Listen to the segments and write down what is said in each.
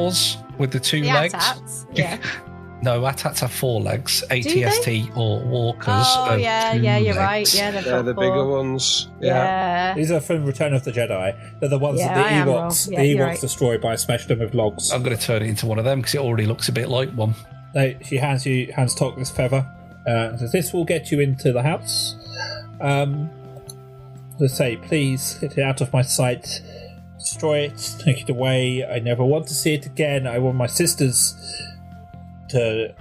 dinosaurs with the two legs. AT-ATs, yeah. No, AT-ATs have 4 legs. ATST or walkers. Oh, yeah, two you're legs. right. Yeah, They're the bigger ones. Yeah. These are from Return of the Jedi. They're the ones that I am wrong. the Yeah, you're Ewoks right. destroyed by smashing them with logs. I'm going to turn it into one of them because it already looks a bit like one. No, she hands Tok this feather. Says, this will get you into the house. Let's say, please get it out of my sight. Destroy it, take it away. I never want to see it again. I want my sisters to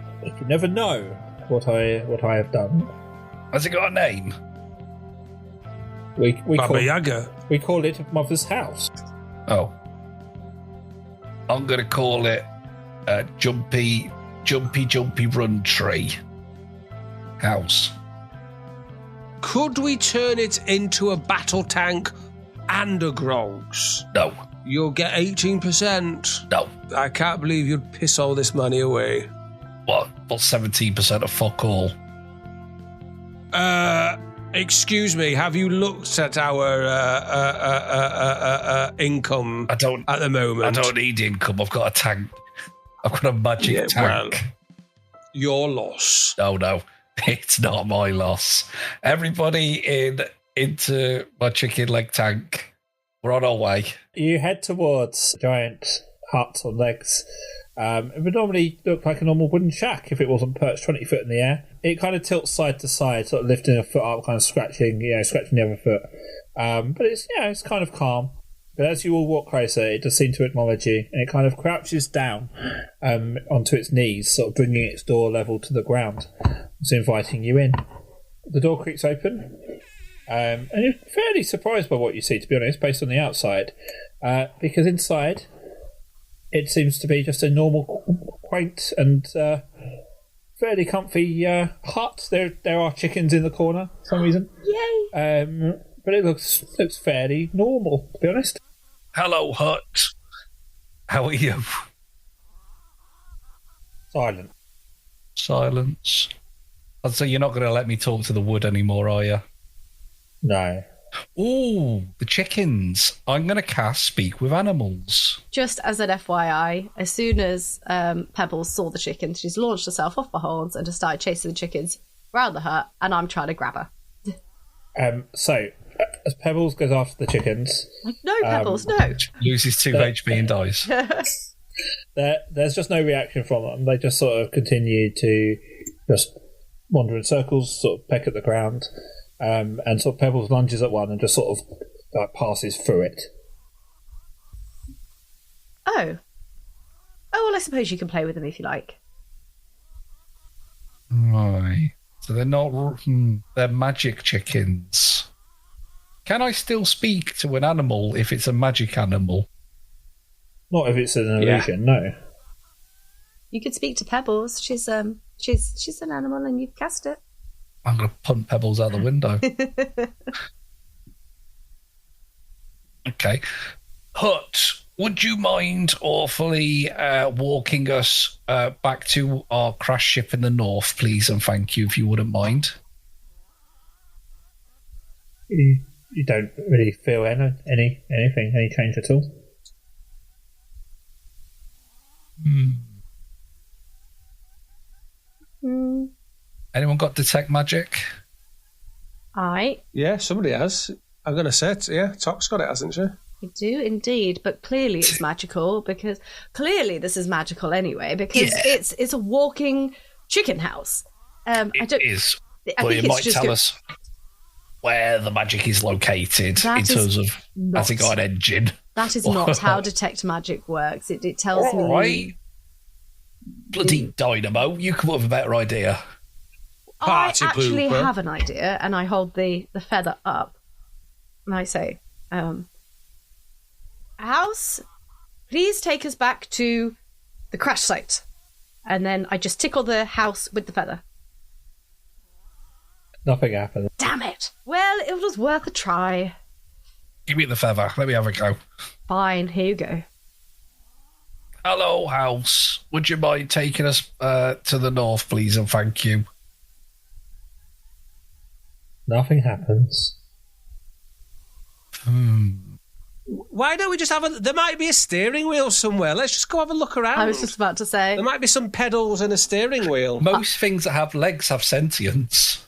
never know what I have done. Has it got a name? We Baba Yaga. call it Mother's House. Oh. I'm going to call it Jumpy Run Tree House. Could we turn it into a battle tank and a Gronks? No. You'll get 18%. No. I can't believe you'd piss all this money away. What? Well, 17% of fuck all. Excuse me, have you looked at our income at the moment? I don't need income. I've got a tank. I've got a magic tank. Well, your loss. No. It's not my loss. Everybody into my chicken leg tank. We're on our way. You head towards a giant hut on legs. It would normally look like a normal wooden shack if it wasn't perched 20 foot in the air. It kind of tilts side to side, sort of lifting a foot up, kind of scratching the other foot. But it's kind of calm. But as you all walk closer, it does seem to acknowledge you, and it kind of crouches down onto its knees, sort of bringing its door level to the ground. It's inviting you in. The door creaks open, and you're fairly surprised by what you see, to be honest, based on the outside, because inside it seems to be just a normal, quaint and fairly comfy hut. There are chickens in the corner for some reason. Yay! But it looks fairly normal, to be honest. Hello, hut. How are you? Silence. So you're not going to let me talk to the wood anymore, are you? No. Ooh, the chickens. I'm going to cast Speak with Animals. Just as an FYI, as soon as Pebbles saw the chickens, she's launched herself off the horns and just started chasing the chickens around the hut, and I'm trying to grab her. So, as Pebbles goes after the chickens... No, Pebbles, no! Loses 2 HP and dies. There's just no reaction from them. They just sort of continue to just wander in circles, sort of peck at the ground, and sort of Pebbles lunges at one and just sort of passes through it. Oh, well, I suppose you can play with them if you like. Right. So they're not... they're magic chickens. Can I still speak to an animal if it's a magic animal? Not if it's an illusion, no. You could speak to Pebbles. She's an animal and you've cast it. I'm going to punt Pebbles out the window. Okay. Hut, would you mind awfully walking us back to our crash ship in the north, please, and thank you, if you wouldn't mind? You don't really feel any change at all? Anyone got detect magic? Yeah, somebody has. I'm going to say it. Yeah, Tok's got it, hasn't she? You do indeed, but clearly it's magical because clearly this is magical anyway because it's a walking chicken house. It is. But it might tell us where the magic is located in terms of has it got an engine? That is not how detect magic works. It tells me. Right. Bloody dynamo! You come up with a better idea. I actually have an idea, and I hold the feather up, and I say, "House, please take us back to the crash site," and then I just tickle the house with the feather. Nothing happened. Damn it! Well, it was worth a try. Give me the feather. Let me have a go. Fine, here you go. Hello, house. Would you mind taking us to the north, please, and thank you? Nothing happens. Why don't we just there might be a steering wheel somewhere. Let's just go have a look around. I was just about to say. There might be some pedals and a steering wheel. Most things that have legs have sentience.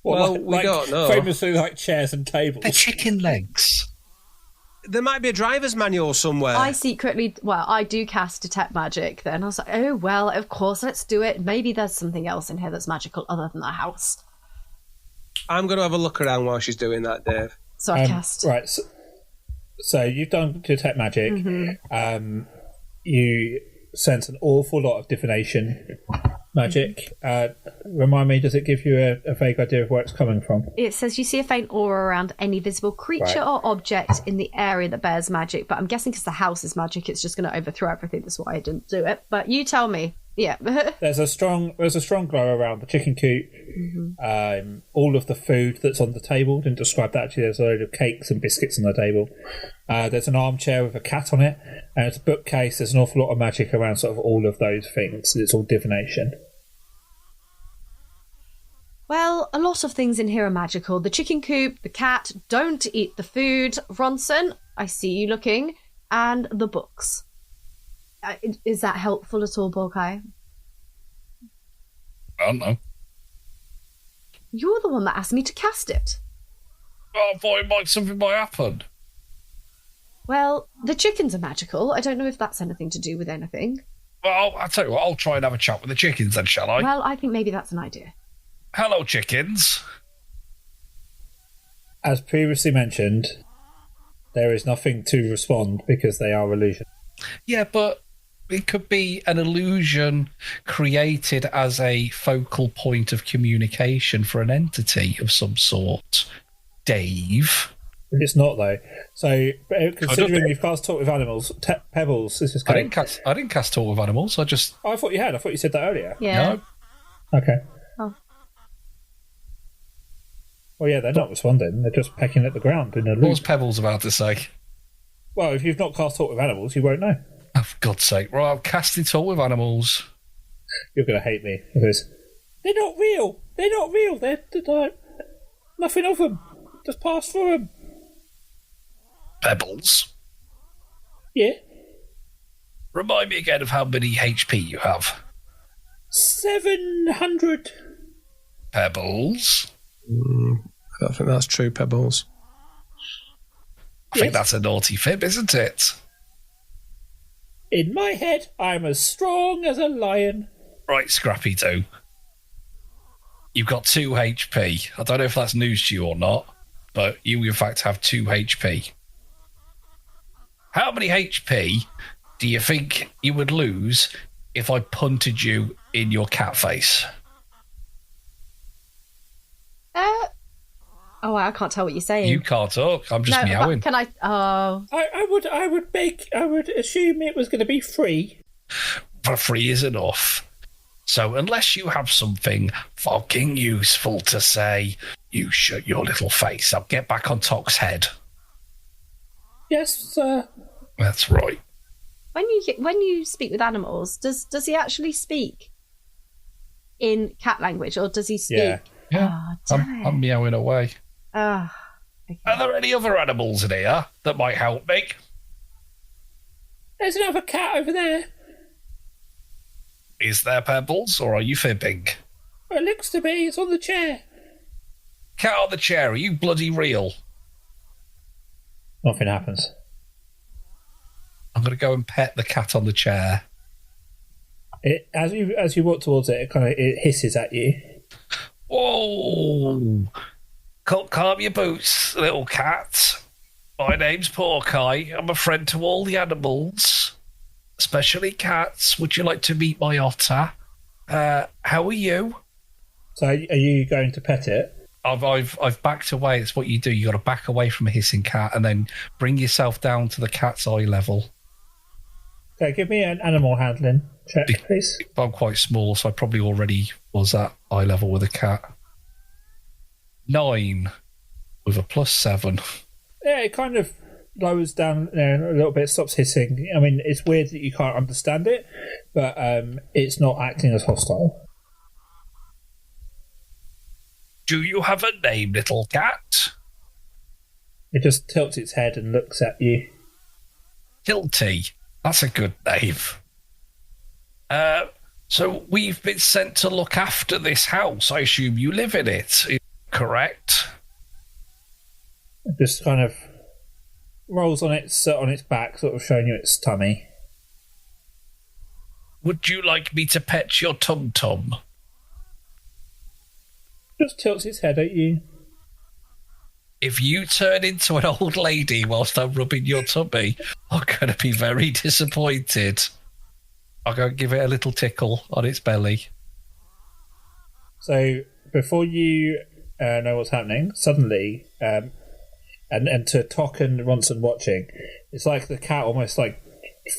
Well, we don't know. Famously like chairs and tables. They're chicken legs. There might be a driver's manual somewhere. I do cast Detect Magic then. I was like, oh, well, of course, let's do it. Maybe there's something else in here that's magical other than the house. I'm going to have a look around while she's doing that, Dave. So I cast. Right, so you've done Detect Magic. Mm-hmm. You sense an awful lot of divination magic. Remind me, does it give you a vague idea of where it's coming from? It says you see a faint aura around any visible creature or object in the area that bears magic, but I'm guessing because the house is magic, it's just going to overthrow everything. That's why I didn't do it. But you tell me. Yeah. There's a strong glow around the chicken coop. All of the food that's on the table. Didn't describe that actually. There's a load of cakes and biscuits on the table. There's an armchair with a cat on it, and it's a bookcase. There's an awful lot of magic around sort of all of those things. It's all divination. Well, a lot of things in here are magical. The chicken coop, the cat, don't eat the food, Ronson, I see you looking, and the books. Is that helpful at all, Borkai? I don't know. You're the one that asked me to cast it. I thought something might happen. Well, the chickens are magical. I don't know if that's anything to do with anything. Well, I'll tell you what, I'll try and have a chat with the chickens then, shall I? Well, I think maybe that's an idea. Hello, chickens. As previously mentioned, there is nothing to respond because they are illusion. Yeah, but it could be an illusion created as a focal point of communication for an entity of some sort. Dave. It's not though. So, considering you've cast Talk with Animals, Pebbles, this is I didn't cast Talk with Animals. I thought you had. I thought you said that earlier. Yeah. No. Okay. Oh. Well, yeah, they're not responding. They're just pecking at the ground in a What loop. was Pebbles about to say? Well, if you've not cast Talk with Animals, you won't know. Oh, for God's sake. Right, I've casted Talk with Animals. You're going to hate me because they're not real. They're not real. They're like nothing of them. Just pass through them. Pebbles. Yeah. Remind me again of how many HP you have. 700. Pebbles. I don't think that's true, Pebbles. I think that's a naughty fib, isn't it? In my head, I'm as strong as a lion. Right, Scrappy 2. You've got 2 HP. I don't know if that's news to you or not, but you in fact have 2 HP. How many HP do you think you would lose if I punted you in your cat face? Oh, I can't tell what you're saying. You can't talk. I'm just meowing. Can I? Oh. I would assume it was going to be free. But free is enough. So unless you have something fucking useful to say, you shut your little face. I'll get back on Tok's head. Yes, sir. That's right. When you speak with animals, does he actually speak in cat language, or does he speak? Yeah. Yeah. Oh, I'm meowing away. Okay. Are there any other animals in here that might help me? There's another cat over there. Is there, Pebbles, or are you fibbing? It looks to be. It's on the chair. Cat on the chair, are you bloody real? Nothing happens. I'm going to go and pet the cat on the chair. It as you walk towards it, it hisses at you. Whoa! Calm your boots, little cat. My name's Porky. I'm a friend to all the animals, especially cats. Would you like to meet my otter? How are you? So, are you going to pet it? I've backed away. It's what you do. You got to back away from a hissing cat and then bring yourself down to the cat's eye level. Okay, give me an animal handling check, please. I'm quite small, so I probably already was at eye level with a cat. 9 with a +7. Yeah, it kind of lowers down there a little bit, stops hissing. I mean, it's weird that you can't understand it, but it's not acting as hostile. Do you have a name, little cat? It just tilts its head and looks at you. Tilty. That's a good name. So we've been sent to look after this house. I assume you live in it, is correct? It just kind of rolls on its back, sort of showing you its tummy. Would you like me to pet your tum-tum? Just tilts its head at you. If you turn into an old lady whilst I'm rubbing your tummy, I'm going to be very disappointed. I'll go and give it a little tickle on its belly. So, before you know what's happening, suddenly, and to Tok and Ronson watching, it's like the cat almost like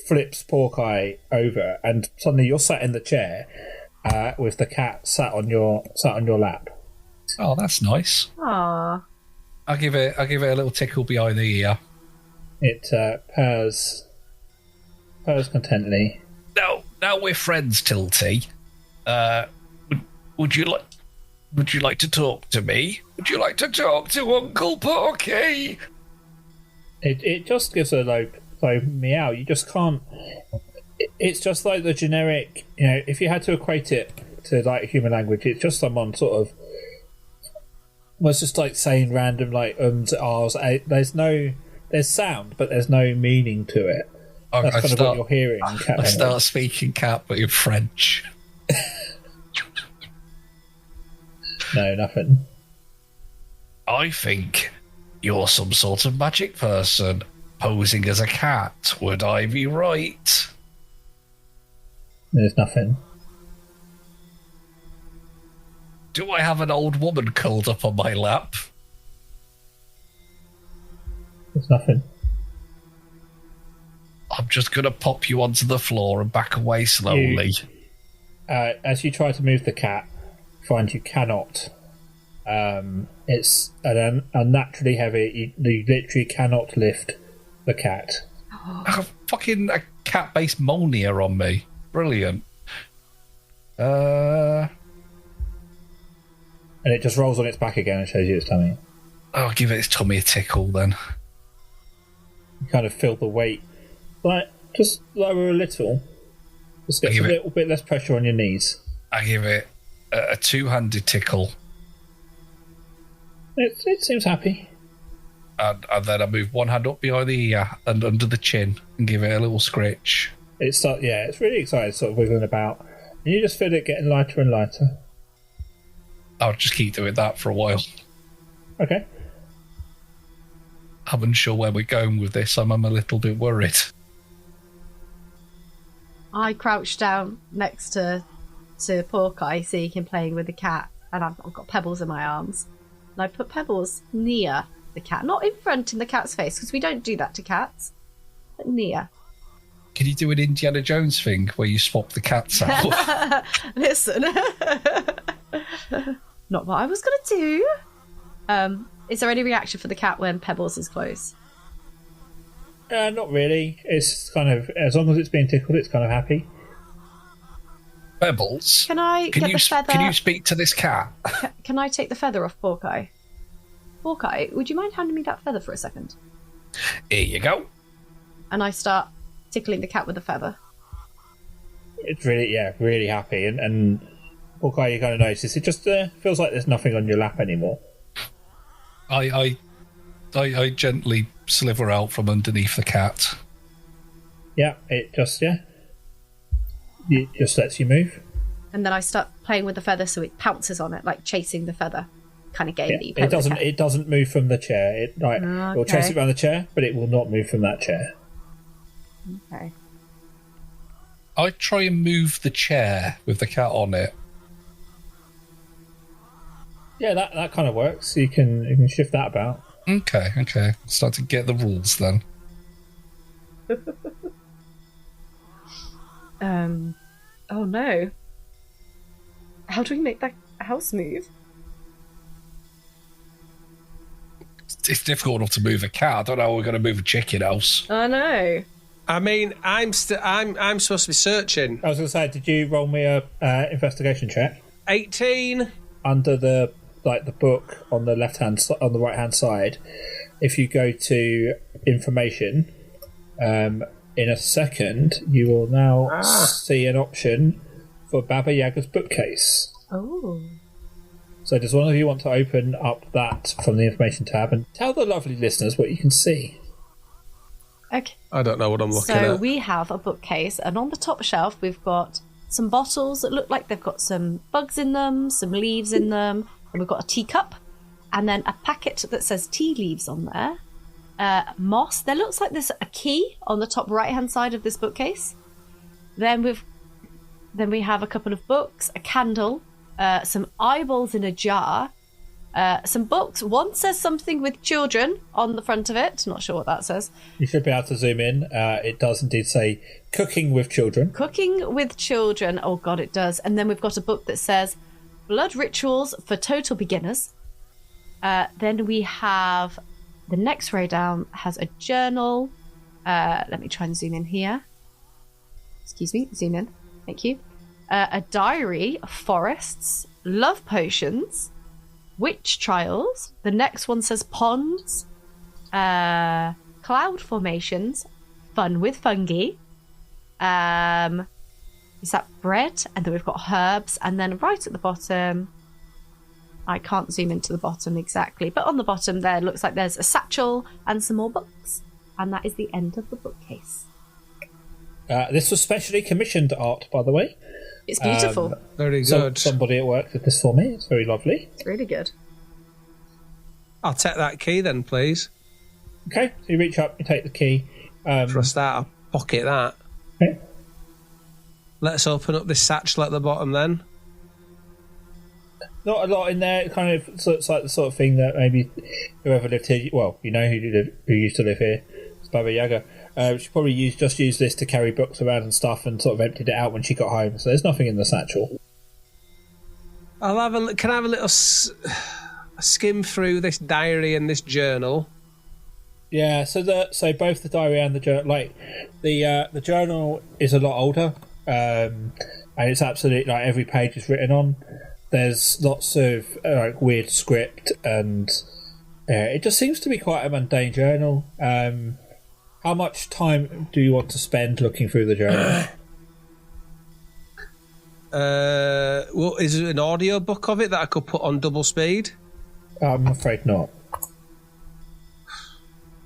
flips Porkeye over, and suddenly you're sat in the chair with the cat sat on your lap. Oh, that's nice. Aww. I'll give it a little tickle behind the ear. It purrs contentedly. Now we're friends, Tilty. Would you like to talk to me? Would you like to talk to Uncle Porky? It just gives a low meow. You just can't. It's just like the generic. If you had to equate it to like human language, it's just someone sort of. Well, it's just like saying random like ums, ahs. There's sound, but there's no meaning to it. That's kind of what you're hearing. I start speaking cat, but in French. No, nothing. I think you're some sort of magic person posing as a cat. Would I be right? There's nothing. Do I have an old woman curled up on my lap? There's nothing. I'm just going to pop you onto the floor and back away slowly. As you try to move the cat, find you cannot. It's unnaturally heavy. You literally cannot lift the cat. I have fucking a cat-based Molnir on me. Brilliant. And it just rolls on its back again and shows you its tummy. I'll give its tummy a tickle then. You kind of feel the weight. Like, just lower a little. Just get a little bit less pressure on your knees. I give it a two-handed tickle. It seems happy. And then I move one hand up behind the ear and under the chin and give it a little scritch. It's really excited, sort of wiggling about. And you just feel it getting lighter and lighter. I'll just keep doing that for a while. Okay. I'm unsure where we're going with this. I'm a little bit worried. I crouch down next to Porkeye so he can play with the cat, and I've got Pebbles in my arms. And I put Pebbles near the cat, not in front in the cat's face, because we don't do that to cats, but near. Can you do an Indiana Jones thing where you swap the cats out? Listen. Not what I was going to do. Is there any reaction for the cat when Pebbles is close? Not really. It's kind of, as long as it's being tickled, it's kind of happy. Pebbles? Can I get the feather? Can you speak to this cat? Can I take the feather off Porkeye? Porkeye, would you mind handing me that feather for a second? Here you go. And I start tickling the cat with the feather. It's really happy. And Porkeye, you kind of notice, it just feels like there's nothing on your lap anymore. I gently sliver out from underneath the cat. Yeah, it just lets you move. And then I start playing with the feather so it pounces on it, like chasing the feather, kind of gaily. Yeah, it doesn't move from the chair. It will chase it around the chair, but it will not move from that chair. Okay. I try and move the chair with the cat on it. Yeah, that kind of works. You can shift that about. Okay. Start to get the rules then. Oh no. How do we make that house move? It's difficult enough to move a cat. I don't know how we're going to move a chicken house. I know. I mean, I'm supposed to be searching. I was going to say, did you roll me a investigation check? 18. Under the book on the right hand side, if you go to information, in a second, you will now see an option for Baba Yaga's bookcase. Oh. So does one of you want to open up that from the information tab and tell the lovely listeners what you can see? Okay. I don't know what I'm looking So at. we have a bookcase, and on the top shelf we've got some bottles that look like they've got some bugs in them, some leaves in them, and we've got a teacup, and then a packet that says tea leaves on there. Moss. There looks like there's a key on the top right-hand side of this bookcase. Then we have a couple of books, a candle, some eyeballs in a jar, some books. One says something with children on the front of it. Not sure what that says. You should be able to zoom in. It does indeed say cooking with children. Cooking with children. Oh God, it does. And then we've got a book that says blood rituals for total beginners. Then we have the next row down has a journal. Let me try and zoom in here. Excuse me, zoom in. Thank you. A diary of forests, love potions, witch trials. The next one says ponds, cloud formations, fun with fungi. Is that bread? And then we've got herbs. And then right at the bottom, I can't zoom into the bottom exactly, but on the bottom there looks like there's a satchel and some more books. And that is the end of the bookcase. This was specially commissioned art, by the way. It's beautiful. Very good. Somebody at work did this for me. It's very lovely. It's really good. I'll take that key then, please. Okay, so you reach up, you take the key. Trust that. I'll pocket that. Okay. Let's open up this satchel at the bottom then. Not a lot in there. It kind of looks like the sort of thing that maybe whoever lived here, well, you know who used to live here, it's Baba Yaga. She probably used this to carry books around and stuff, and sort of emptied it out when she got home. So there's nothing in the satchel. Can I have a little skim through this diary and this journal? Yeah. So both the diary and the journal, like the journal is a lot older, and it's absolutely like every page is written on. There's lots of like weird script, and it just seems to be quite a mundane journal. How much time do you want to spend looking through the journal? Well, is it an audio book of it that I could put on double speed? I'm afraid not.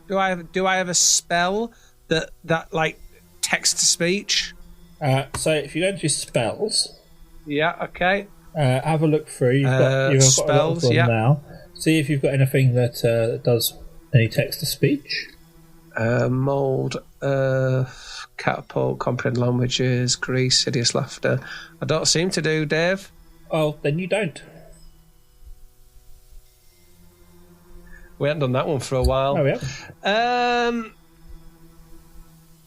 Do I have a spell that like text to speech? So if you go into spells, Yeah. Okay. have a look through. You've got spells, a lot of them yeah. now. See if you've got anything that does any text to speech. Mould, catapult, comprehend languages, grease, hideous laughter. I don't seem to do, Dave. Oh, then you don't. We haven't done that one for a while. Oh, yeah.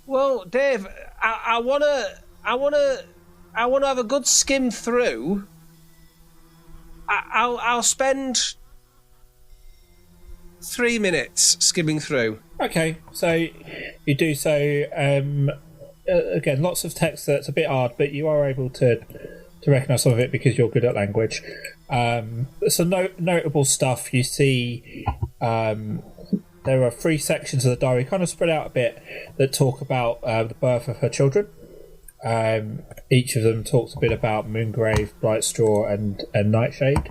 Well, Dave, I wanna have a good skim through. I'll spend 3 minutes skimming through. Okay, so you do so. Again, lots of text that's a bit hard, but you are able to recognise some of it because you're good at language. Some notable stuff you see. There are 3 sections of the diary, kind of spread out a bit, that talk about the birth of her children. Each of them talks a bit about Moongrave, Brightstraw, and Nightshade.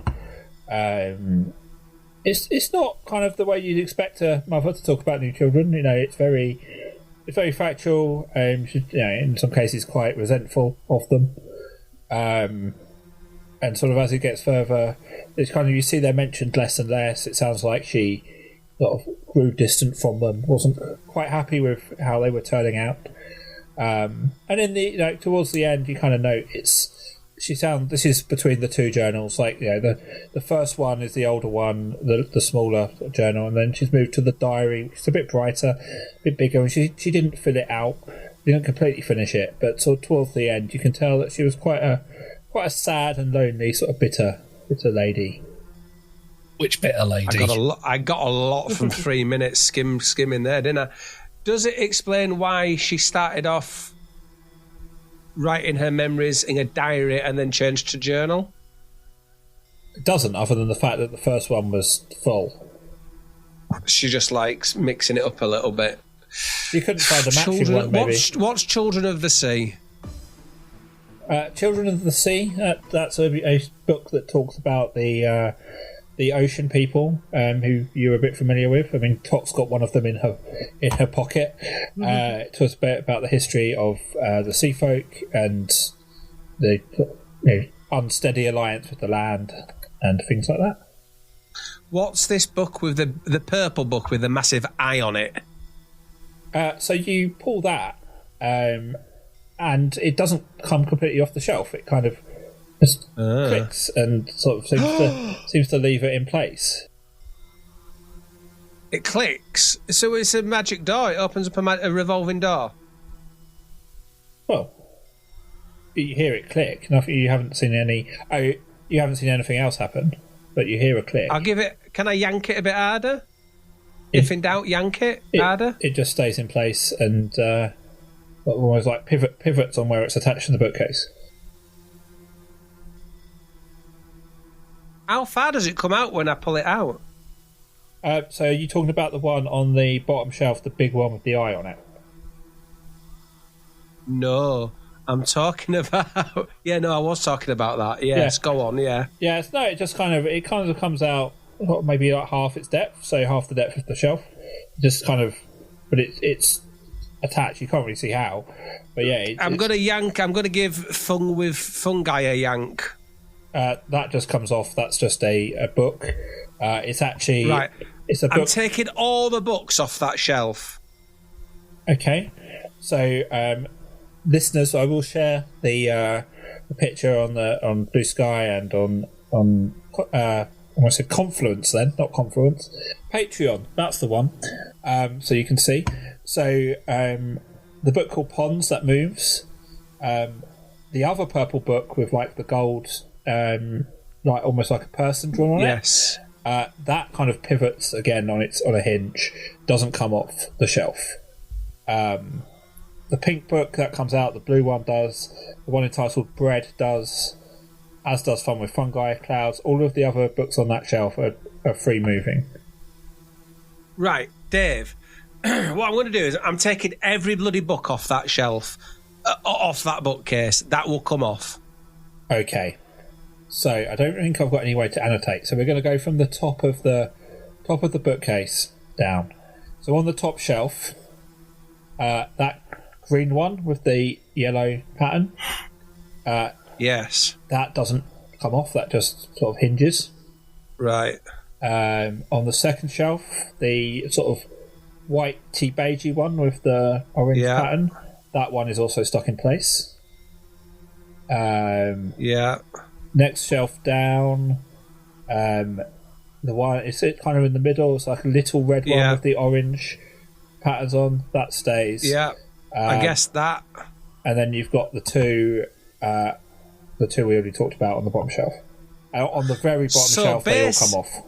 It's not kind of the way you'd expect a mother to talk about new children. You know, it's very factual. In some cases, quite resentful of them. And sort of as it gets further, it's kind of, you see they're mentioned less and less. It sounds like she sort of grew distant from them, wasn't quite happy with how they were turning out. And in the towards the end, you kind of note this is between the 2 journals. Like, the first one is the older one, the smaller journal, and then she's moved to the diary, which is a bit brighter, a bit bigger, and she didn't fill it out, didn't completely finish it, but sort of towards the end, you can tell that she was quite a sad and lonely, sort of bitter lady. Which bitter lady? I got a lot from 3 minutes skimming there, didn't I? Does it explain why she started off writing her memories in a diary and then changed to journal? It doesn't, other than the fact that the first one was full. She just likes mixing it up a little bit. You couldn't find a matching one, maybe. What's Children of the Sea? Children of the Sea. That's a book that talks about the ocean people, who you're a bit familiar with. I mean, Tot's got one of them in her pocket. It talks a bit about the history of the sea folk and the unsteady alliance with the land and things like that. What's this book with the purple book with the massive eye on it? So you pull that, and it doesn't come completely off the shelf. It kind of just clicks and sort of seems to leave it in place. It clicks, so it's a magic door. It opens up a revolving door. Well, you hear it click. Nothing. You haven't seen any. You haven't seen anything else happen, but you hear a click. I'll give it. Can I yank it a bit harder? If in doubt, yank it harder. It just stays in place and almost like pivots on where it's attached to the bookcase. How far does it come out when I pull it out? So are you talking about the one on the bottom shelf, the big one with the eye on it? No, I'm talking about. Yeah, no, I was talking about that. Yes, go on. Yeah. Yeah. No, it kind of comes out maybe like half its depth, so half the depth of the shelf. Just kind of, but it's attached. You can't really see how, but yeah. I'm gonna yank. I'm gonna give fungi a yank. That just comes off. That's just a book. It's actually right. It's a book. I'm taking all the books off that shelf. Okay, so listeners, I will share the picture on Bluesky and on I want to say Confluence then, not Confluence. Patreon, that's the one. So you can see. So the book called Ponds That Moves. The other purple book with like the gold, like almost like a person drawn on it. Yes. That kind of pivots again on a hinge. Doesn't come off the shelf. The pink book that comes out, the blue one does. The one entitled Bread does. As does Fun with Fungi, Clouds. All of the other books on that shelf are free moving. Right, Dave. What I'm going to do is I'm taking every bloody book off that shelf, off that bookcase. That will come off. Okay. So I don't think I've got any way to annotate. So we're going to go from the top of the bookcase down. So on the top shelf, that green one with the yellow pattern. Yes. That doesn't come off. That just sort of hinges. Right. On the second shelf, the sort of white tea beigey one with the orange pattern. That one is also stuck in place. Yeah. Next shelf down, the one it's kind of in the middle. It's like a little red one with the orange patterns on. That stays. Yeah. I guess that. And then you've got the two we already talked about on the bottom shelf. On the very bottom shelf, they all come off.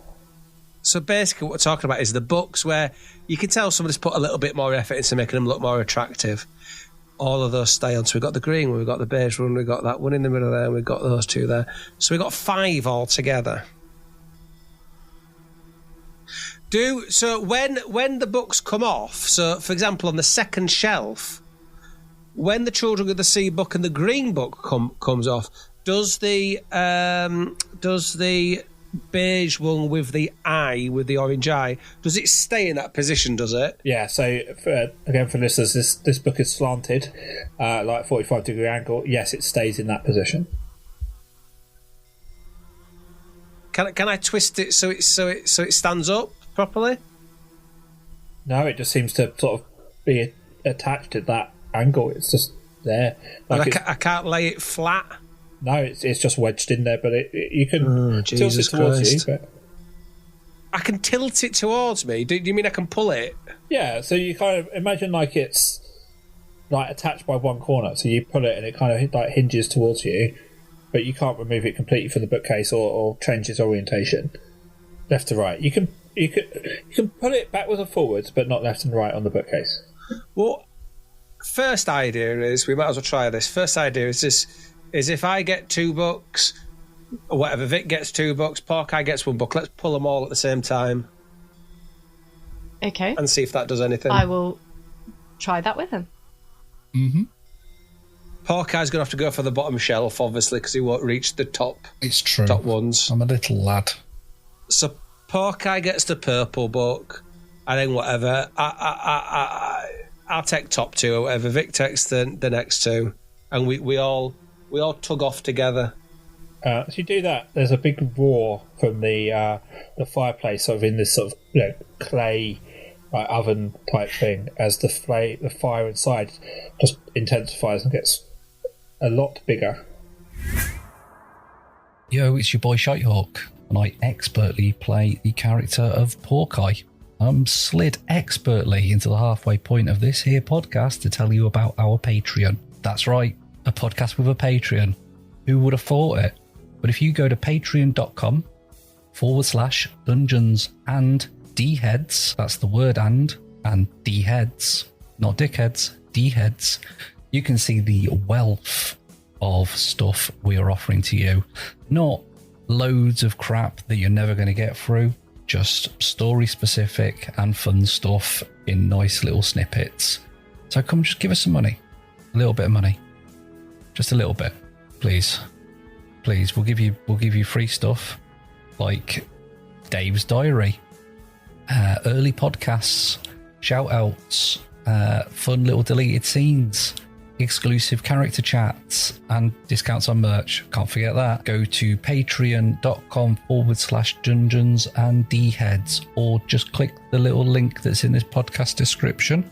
So basically what we're talking about is the books where you can tell somebody's put a little bit more effort into making them look more attractive. All of those stay on. So we've got the green one, we've got the beige one, we've got that one in the middle there, we've got those two there. So we've got 5 altogether. So when the books come off, so for example on the second shelf, when the Children of the Sea book and the green book comes off, does the beige one with the eye, with the orange eye, does it stay in that position, does it? Yeah, so again for listeners, this book is slanted, like 45-degree angle. Yes, it stays in that position. Can I twist it so it stands up properly? No, it just seems to sort of be attached at that angle. It's just there. Like I can't lay it flat. No, it's just wedged in there, but you can tilt it towards you. But... I can tilt it towards me. Do you mean I can pull it? Yeah, so you kind of imagine like it's like attached by one corner. So you pull it and it kind of like hinges towards you, but you can't remove it completely from the bookcase or change its orientation left to right. You can pull it backwards and forwards, but not left and right on the bookcase. Well, first idea is we might as well try this. First idea is this. Is if I get 2 books, or whatever, Vic gets 2 books, Porky gets 1 book, let's pull them all at the same time. Okay. and see if that does anything. I will try that with him. Mm-hmm. Hawkeye's going to have to go for the bottom shelf, obviously, because he won't reach the top It's true. top ones. I'm a little lad. So Hawkeye gets the purple book, and then whatever. I'll take top two or whatever. Vic takes the next two, and we all tug off together. As you do that, there's a big roar from the fireplace, sort of in this sort of clay oven type thing, as the fire inside just intensifies and gets a lot bigger. Yo, it's your boy Shitehawk, and I expertly play the character of Porkeye. I'm slid expertly into the halfway point of this here podcast to tell you about our Patreon. That's right, a podcast with a Patreon. Who would have thought it? But if you go to patreon.com/dungeons and D-heads, that's the word and D-heads, not dickheads, D-heads, you can see the wealth of stuff we are offering to you. Not loads of crap that you're never going to get through, just story specific and fun stuff in nice little snippets. So come just give us some money. A little bit of money. Just a little bit. Please. Please, we'll give you free stuff like Dave's Diary, early podcasts, shout outs, fun little deleted scenes, exclusive character chats, and discounts on merch. Can't forget that. Go to patreon.com/dungeons and D-heads, or just click the little link that's in this podcast description.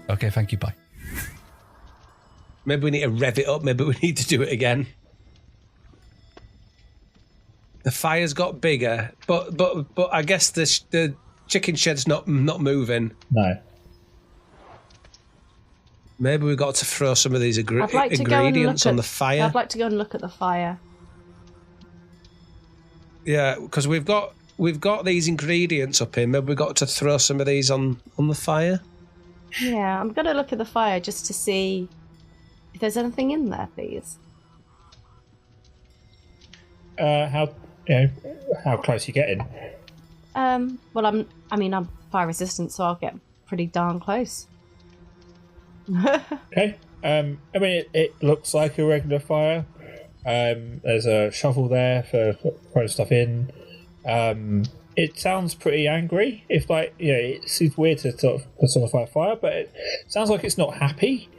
Okay, thank you, bye. Maybe we need to rev it up. Maybe we need to do it again. The fire's got bigger, but I guess the chicken shed's not moving. No. Maybe we've got to throw some of these I'd like to ingredients on the fire. I'd like to go and look at the fire. Yeah, because we've got these ingredients up here. Maybe we've got to throw some of these on the fire. Yeah, I'm going to look at the fire just to see if there's anything in there, please. How close are you getting? Well, I'm fire resistant, so I'll get pretty darn close. Okay. It looks like a regular fire. There's a shovel there for throwing stuff in. It sounds pretty angry. If it seems weird to sort of personify fire, but it sounds like it's not happy.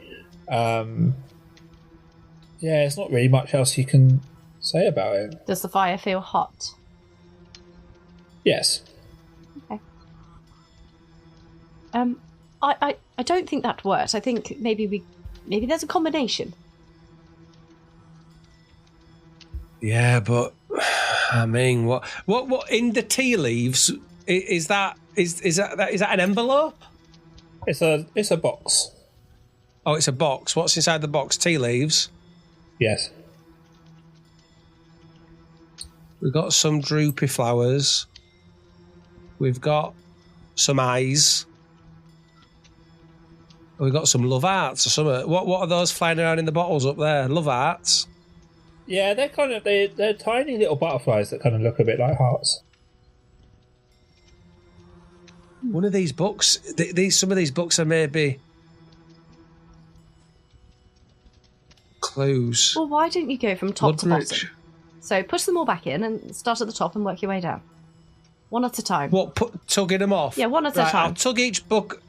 There's not really much else you can say about it. Does the fire feel hot? Yes. Okay. I don't think that worked. I think maybe there's a combination. Yeah, but I mean, what in the tea leaves is that an envelope? It's a box. Oh, it's a box. What's inside the box? Tea leaves. Yes. We've got some droopy flowers. We've got some eyes. We've got some love hearts or something. What are those flying around in the bottles up there? Love hearts? Yeah, they're tiny little butterflies that kind of look a bit like hearts. One of these books, some of these books are maybe clues. Well, why don't you go from top to bottom? So push them all back in and start at the top and work your way down. One at a time. What, tugging them off? Yeah, one at a time. I'll tug each book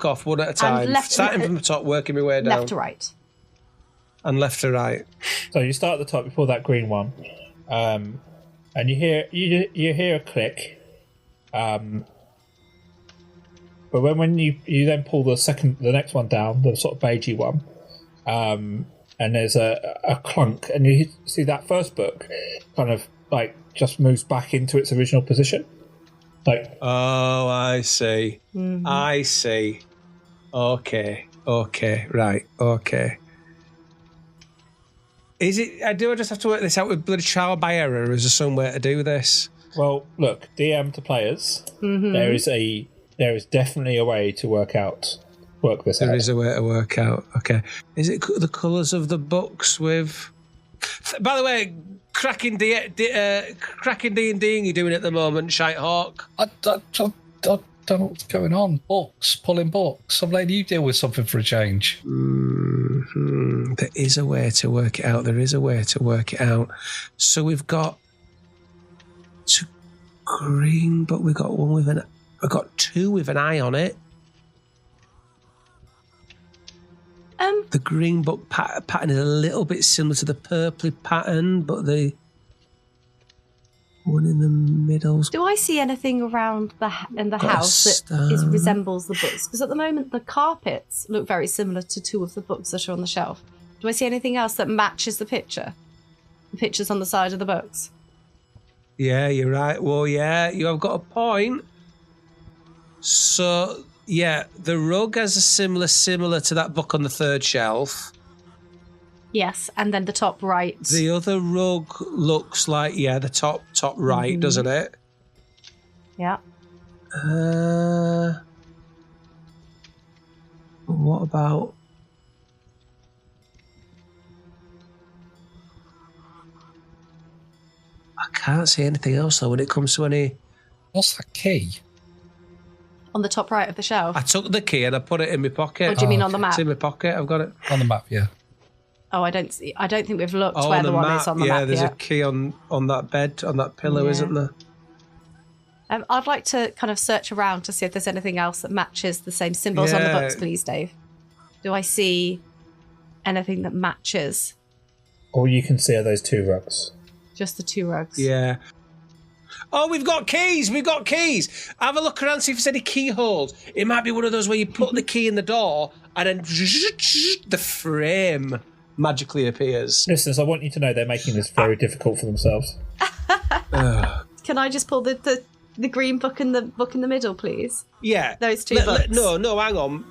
off one at a time. Starting from the top, working my way down. Left to right. And left to right. So you start at the top before that green one, and you hear a click. But when you then pull the next one down, the sort of beigey one, and there's a clunk, and you see that first book kind of just moves back into its original position. Oh, I see. Mm-hmm. I see. Okay, right, okay. Is it? Do I just have to work this out with bloody trial by error, or is there some way to do this? Well, look, DM to players. Mm-hmm. There is definitely a way to work this out. There is a way to work out. Okay. Is it the colours of the books with? By the way, cracking D&D you're doing at the moment, Shitehawk. don't know what's going on. Books, pulling books. I'm letting you deal with something for a change. There is a way to work it out. So we've got two green, but we've got two with an eye on it. The green book pattern is a little bit similar to the purpley pattern, but the one in the middle. Do I see anything around the house that resembles the books? Because at the moment the carpets look very similar to two of the books that are on the shelf. Do I see anything else that matches the picture? The pictures on the side of the books. Yeah, you're right. Well, yeah, you have got a point. So, yeah, the rug has a similar to that book on the third shelf. Yes, and then the top right. The other rug looks like, the top right, doesn't it? Yeah. What about... I can't see anything else, though, when it comes to any... What's that key? On the top right of the shelf. I took the key and I put it in my pocket. What do you mean on the map? It's in my pocket, I've got it. On the map, yeah. Oh, I don't think we've looked where the one is on the map. Yeah, there's a key on that bed, on that pillow, isn't there? I'd like to kind of search around to see if there's anything else that matches the same symbols on the books, please, Dave. Do I see anything that matches? All you can see are those two rugs. Just the two rugs. Yeah. Oh, we've got keys! Have a look around, see if there's any keyholes. It might be one of those where you put the key in the door and then the frame magically appears. Listeners, I want you to know they're making this very difficult for themselves. Can I just pull the green book and the book in the middle, please? Yeah. Those two books. No, hang on.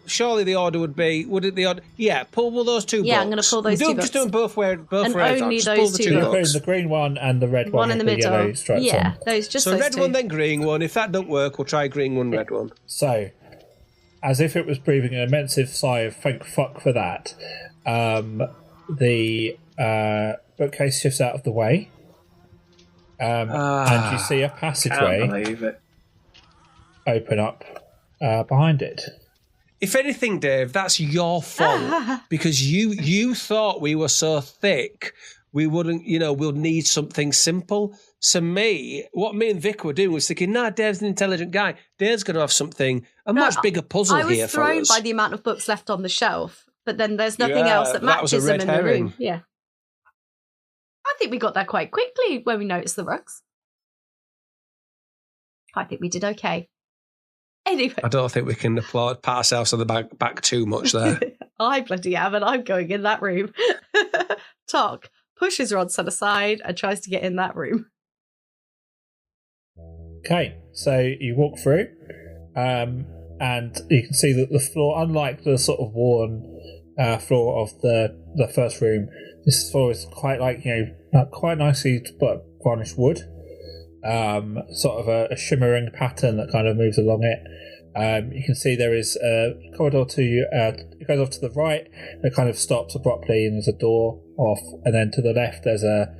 Surely the order would be... Would it the order... Yeah, pull those two books. Yeah, I'm going to pull those two books. Just do them both ways. And only those two books. The green one and the red one in the with middle. Yellow stripes yeah, on. those just so those red two. one, then green one. If that don't work, we'll try green one, red one. So, as if it was breathing an immense sigh of thank fuck for that, the bookcase shifts out of the way, and you see a passageway Can't believe it. open up behind it. If anything, Dave, that's your fault because you thought we were so thick we wouldn't, we'll need something simple. So what me and Vic were doing was thinking, Dave's an intelligent guy. Dave's going to have a much bigger puzzle here for us. I was thrown by the amount of books left on the shelf, but then there's nothing else that matches was a red them in herring. the room. Yeah. I think we got there quite quickly when we noticed the rugs. I think we did okay. Anyway. I don't think we can pat ourselves on the back too much there. I bloody am, and I'm going in that room. Tok pushes Ronson aside and tries to get in that room. Okay, so you walk through, and you can see that the floor, unlike the sort of worn floor of the first room, this floor is quite quite nicely but varnished wood. Sort of a shimmering pattern that kind of moves along it. You can see there is a corridor it goes off to the right, it kind of stops abruptly and there's a door off, and then to the left there's a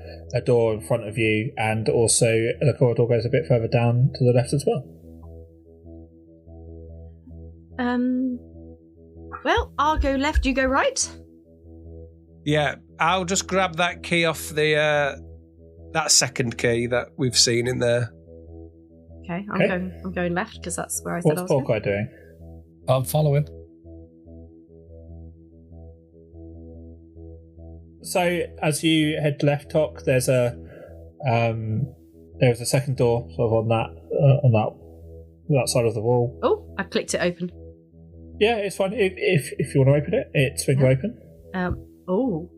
door in front of you, and also the corridor goes a bit further down to the left as well. Well, I'll go left, you go right. Yeah, I'll just grab that key off that second key that we've seen in there. Okay, I'm going left because that's where I said I was What's Hawkeye doing? I'm following. So as you head left, Tok, there's a second door sort of on that side of the wall. Oh, I clicked it open. Yeah, it's fine. If you want to open it, it swings open. Oh.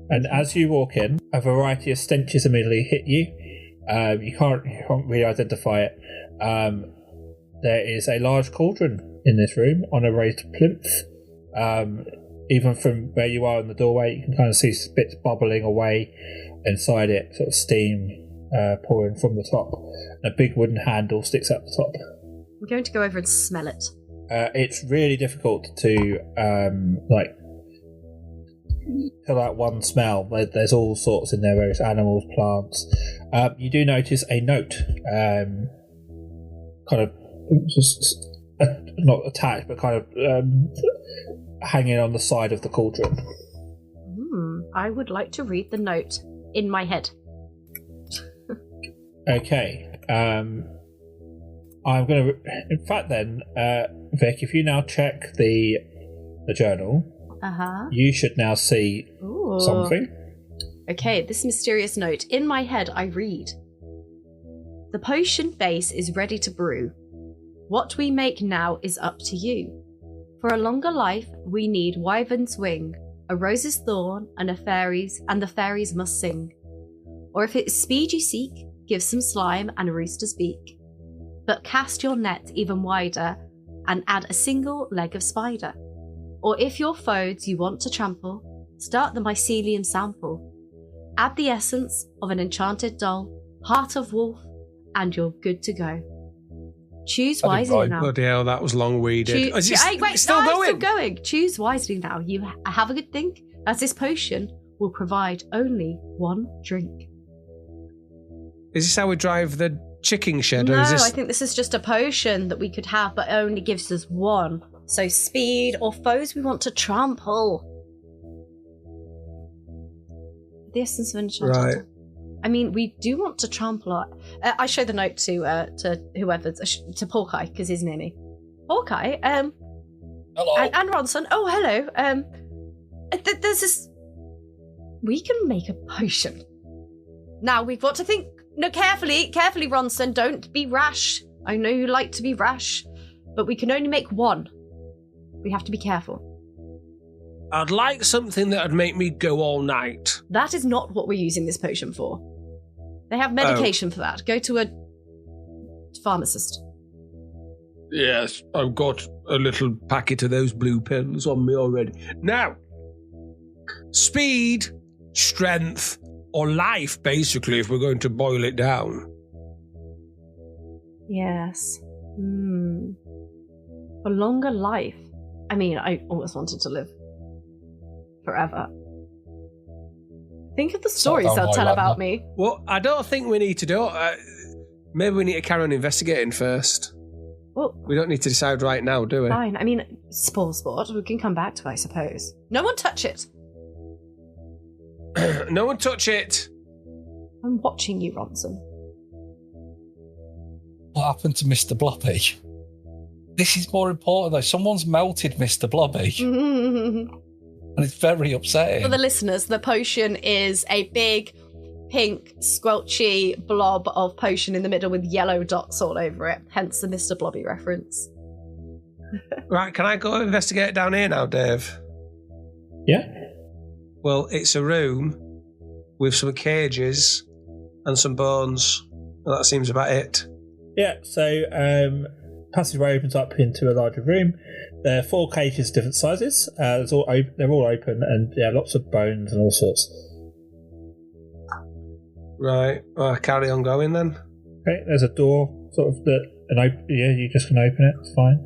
And as you walk in, a variety of stenches immediately hit you. You can't really identify it. There is a large cauldron in this room on a raised plinth. Even from where you are in the doorway, you can kind of see bits bubbling away inside it, sort of steam pouring from the top. And a big wooden handle sticks out the top. I'm going to go over and smell it. It's really difficult to pull out one smell. There's all sorts in there, various animals, plants. You do notice a note kind of just not attached, but kind of hanging on the side of the cauldron. I would like to read the note in my head. Okay. I'm going to... In fact, then, Vic, if you now check the journal, you should now see something. Okay, this mysterious note. In my head, I read. The potion base is ready to brew. What we make now is up to you. For a longer life, we need wyvern's wing, a rose's thorn, and the fairies must sing. Or if it's speed you seek, give some slime and a rooster's beak. But cast your net even wider and add a single leg of spider. Or if your foes you want to trample, start the mycelium sample. Add the essence of an enchanted doll, heart of wolf, and you're good to go. Choose wisely now. Bloody hell, that was long-winded. I'm still going. Choose wisely now. You have a good think, as this potion will provide only one drink. Is this how we drive the chicken shed? No, or is this... I think this is just a potion that we could have, but only gives us one. So speed or foes we want to trample. The essence of enchanted. Right. I mean, we do want to trample. I show the note to whoever, to Hawkeye, because he's near me. Hawkeye, hello. And Ronson. Oh, hello. There's this. We can make a potion. Now we've got to think. No, carefully, Ronson. Don't be rash. I know you like to be rash, but we can only make one. We have to be careful. I'd like something that would make me go all night. That is not what we're using this potion for. They have medication for that. Go to a pharmacist. Yes, I've got a little packet of those blue pills on me already. Now, speed, strength, or life, basically, if we're going to boil it down. Yes. For longer life. I mean, I always wanted to live forever. Think of the stories they'll tell about me. Well, I don't think we need to do it. Maybe we need to carry on investigating first. Well, we don't need to decide right now, do we? Fine. I mean, sport. We can come back to it, I suppose. No one touch it. No one touch it. I'm watching you, Ronson. What happened to Mr. Blobby? This is more important, though. Someone's melted Mr. Blobby. And it's very upsetting. For the listeners, the potion is a big, pink, squelchy blob of potion in the middle with yellow dots all over it. Hence the Mr. Blobby reference. Right, can I go investigate down here now, Dave? Yeah. Well, it's a room with some cages and some bones. And that seems about it. Yeah, so passageway opens up into a larger room. There are 4 cages, different sizes. They're all open, and lots of bones and all sorts. Right. Well, carry on going then. Okay, there's a door, sort of you just can open it. It's fine.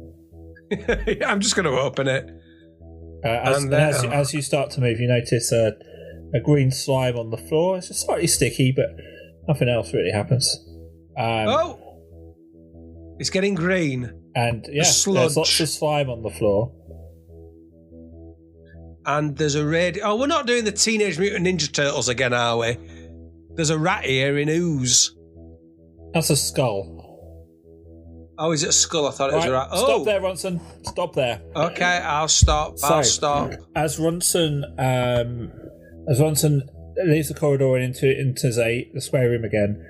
Yeah, I'm just going to open it. As you start to move, you notice a green slime on the floor. It's just slightly sticky, but nothing else really happens. It's getting green. And there's lots of slime on the floor. And there's a red... Oh, we're not doing the Teenage Mutant Ninja Turtles again, are we? There's a rat here in ooze. That's a skull. Oh, is it a skull? I thought it was a rat. Oh. Stop there, Ronson. Stop there. Okay, I'll stop. I'll stop. As Ronson leaves the corridor and into the square room again,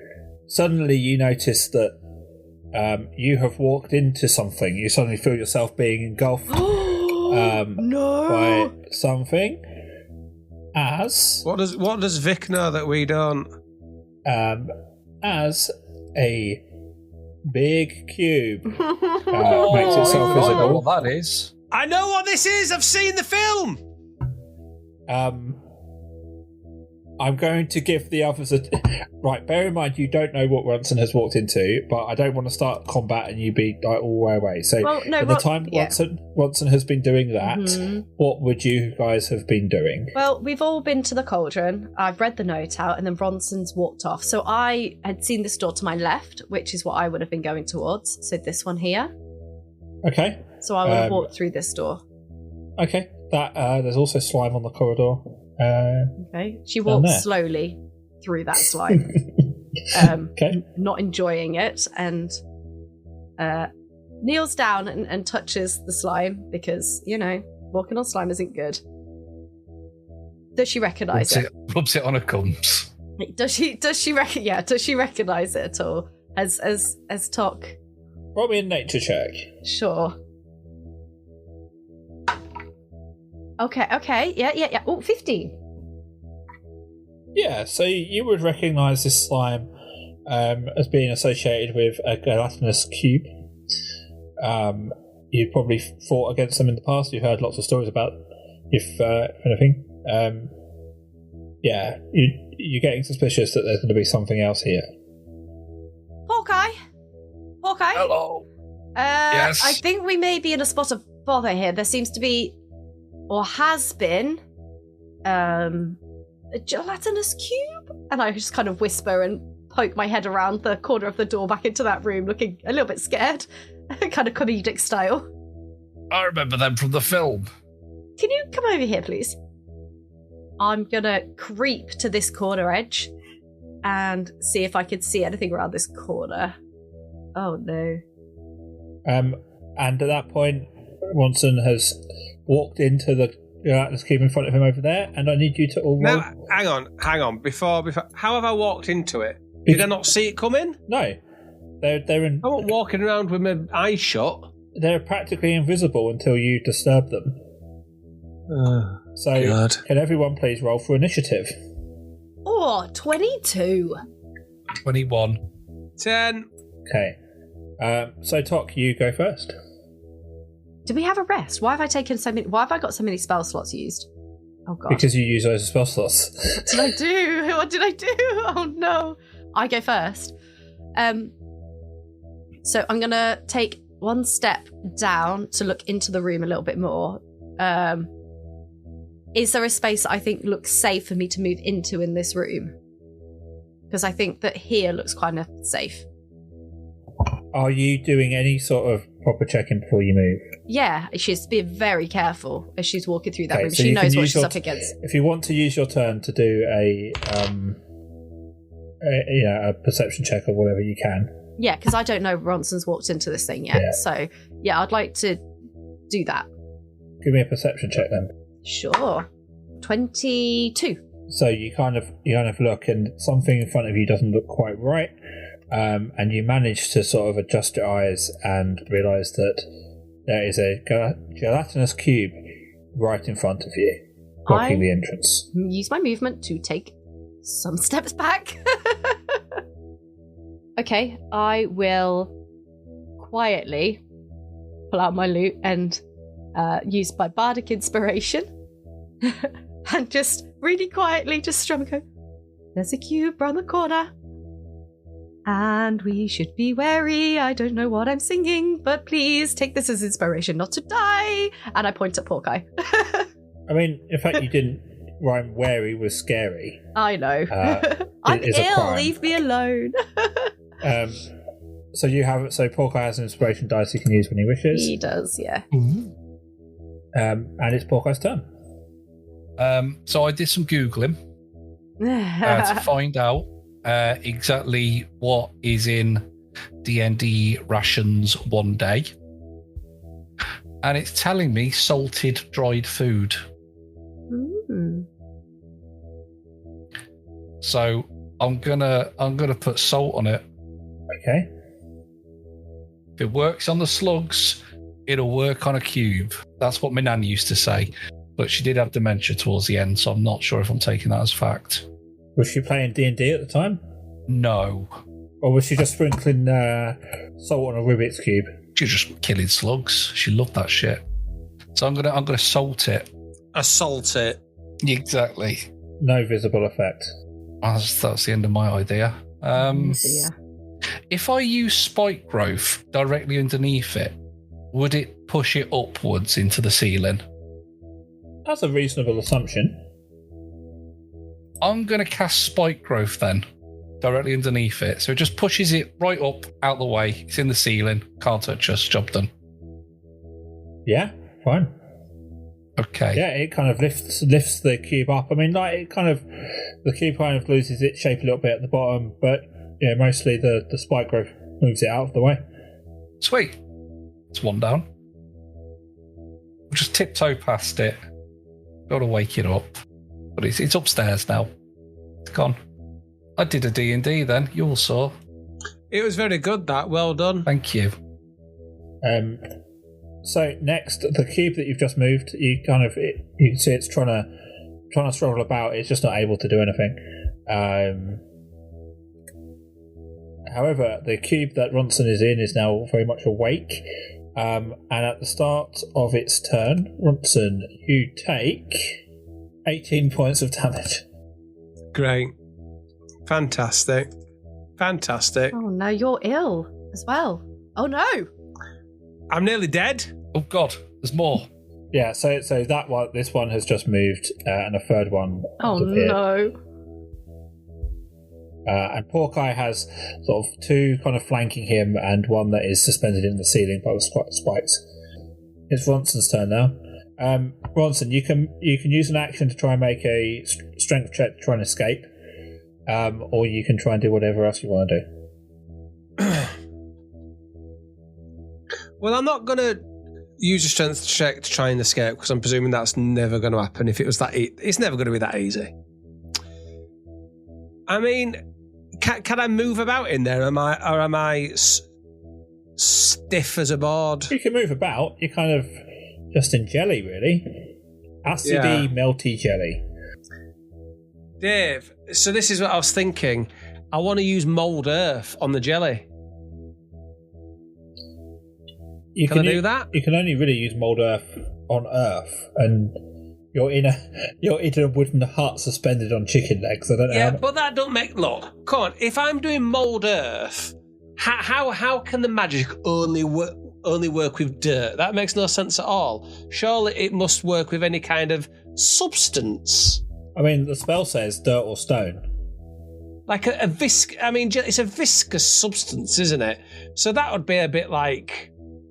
suddenly you notice that you have walked into something. You suddenly feel yourself being engulfed by something. What does Vic know that we don't? As a big cube makes itself visible. I know what that is. I know what this is. I've seen the film. I'm going to give the others a... Right, bear in mind you don't know what Ronson has walked into, but I don't want to start combat and you be like, all the way away. So at the time Ronson has been doing that, what would you guys have been doing? Well, we've all been to the cauldron. I've read the note out, and then Ronson's walked off. So I had seen this door to my left, which is what I would have been going towards. So this one here. Okay. So I would have walked through this door. Okay. That there's also slime on the corridor. Okay. She walks slowly through that slime. Okay. Not enjoying it, and kneels down and touches the slime because, walking on slime isn't good. Does she recognise it? Rubs it on her gums. Does she recognise it at all? As Tok? Roll me a nature check. Sure. Okay. Yeah. Oh, 15. Yeah, so you would recognise this slime as being associated with a gelatinous cube. You've probably fought against them in the past. You've heard lots of stories about if anything. You're getting suspicious that there's going to be something else here. Hawkeye? Hello. Yes. I think we may be in a spot of bother here. There seems to be, or has been, a gelatinous cube? And I just kind of whisper and poke my head around the corner of the door back into that room, looking a little bit scared, kind of comedic style. I remember them from the film. Can you come over here, please? I'm gonna creep to this corner edge and see if I can see anything around this corner. Oh no. And at that point, Ronson has walked into the gelatinous cube in front of him over there, and I need you to all roll. Now, hang on. Before, how have I walked into it? Did I not see it coming? No. They're in... I wasn't walking around with my eyes shut. They're practically invisible until you disturb them. So, God. Can everyone please roll for initiative? Oh, 22. 21. 10. Okay. So, Tok, you go first. Do we have a rest? Why have I taken so many? Why have I got so many spell slots used? Oh god! Because you use those as spell slots. What did I do? What did I do? Oh no! I go first. So I'm gonna take one step down to look into the room a little bit more. Is there a space that I think looks safe for me to move into in this room? Because I think that here looks kind of safe. Are you doing any sort of proper checking before you move? Yeah, she's being very careful as she's walking through that room. So she knows what she's up against. If you want to use your turn to do a perception check or whatever, you can. Yeah, because I don't know Ronson's walked into this thing yet. Yeah. So, yeah, I'd like to do that. Give me a perception check then. Sure. 22. So you kind of look, and something in front of you doesn't look quite right. And you manage to sort of adjust your eyes and realise that there is a gelatinous cube right in front of you, blocking the entrance. Use my movement to take some steps back. Okay, I will quietly pull out my lute and use my bardic inspiration and just really quietly just strum and go, there's a cube round the corner. And we should be wary. I don't know what I'm singing, but please take this as inspiration not to die. And I point at Hawkeye. I mean, in fact, you didn't rhyme wary with scary. I know. I'm ill. Leave me alone. So Hawkeye has an inspiration dice he can use when he wishes. He does, yeah. And it's Hawkeye's turn. So I did some Googling to find out exactly what is in D&D rations one day, and it's telling me salted dried food. So I'm gonna put salt on it. Okay. If it works on the slugs, it'll work on a cube. That's what my nan used to say, but she did have dementia towards the end, so I'm not sure if I'm taking that as fact. Was she playing D&D at the time? No. Or was she just sprinkling salt on a Rubik's Cube? She was just killing slugs. She loved that shit. So I'm gonna salt it. Assault it. Exactly. No visible effect. That's the end of my idea. If I use spike growth directly underneath it, would it push it upwards into the ceiling? That's a reasonable assumption. I'm going to cast spike growth then, directly underneath it. So it just pushes it right up, out the way. It's in the ceiling. Can't touch us. Job done. Yeah, fine. Okay. Yeah, it kind of lifts the cube up. I mean, like the cube kind of loses its shape a little bit at the bottom, but yeah, mostly the spike growth moves it out of the way. Sweet. It's one down. We'll just tiptoe past it. Got to wake it up. But it's upstairs now. It's gone. I did a D&D then. You all saw. It was very good, that. Well done. Thank you. So next, the cube that you've just moved, you can see it's trying to struggle about. It's just not able to do anything. However, the cube that Ronson is in is now very much awake. And at the start of its turn, Ronson, you take 18 points of damage. Great. Fantastic. Oh no, you're ill as well. Oh no. I'm nearly dead. Oh God, there's more. Yeah, so that one, this one has just moved, and a third one has appeared. No. And Porkai has sort of two kind of flanking him and one that is suspended in the ceiling by the spikes. It's Ronson's turn now. Ronson, you can use an action to try and make a strength check to try and escape, or you can try and do whatever else you want to do. Well, I'm not going to use a strength check to try and escape because I'm presuming that's never going to happen. If it was that, it's never going to be that easy. I mean, can I move about in there? Am I stiff as a board? You can move about. You're kind of just in jelly, really. Acidy, melty jelly. Dave, so this is what I was thinking. I want to use mould earth on the jelly. Can I do that? You can only really use mould earth on Earth, and you're in a wooden hut suspended on chicken legs. I don't know. Yeah, but that don't make... Look, come on. If I'm doing mould earth, how can the magic only work with dirt? That makes no sense at all. Surely it must work with any kind of substance. I mean, the spell says dirt or stone. Like a visc... I mean, it's a viscous substance, isn't it? So that would be a bit like...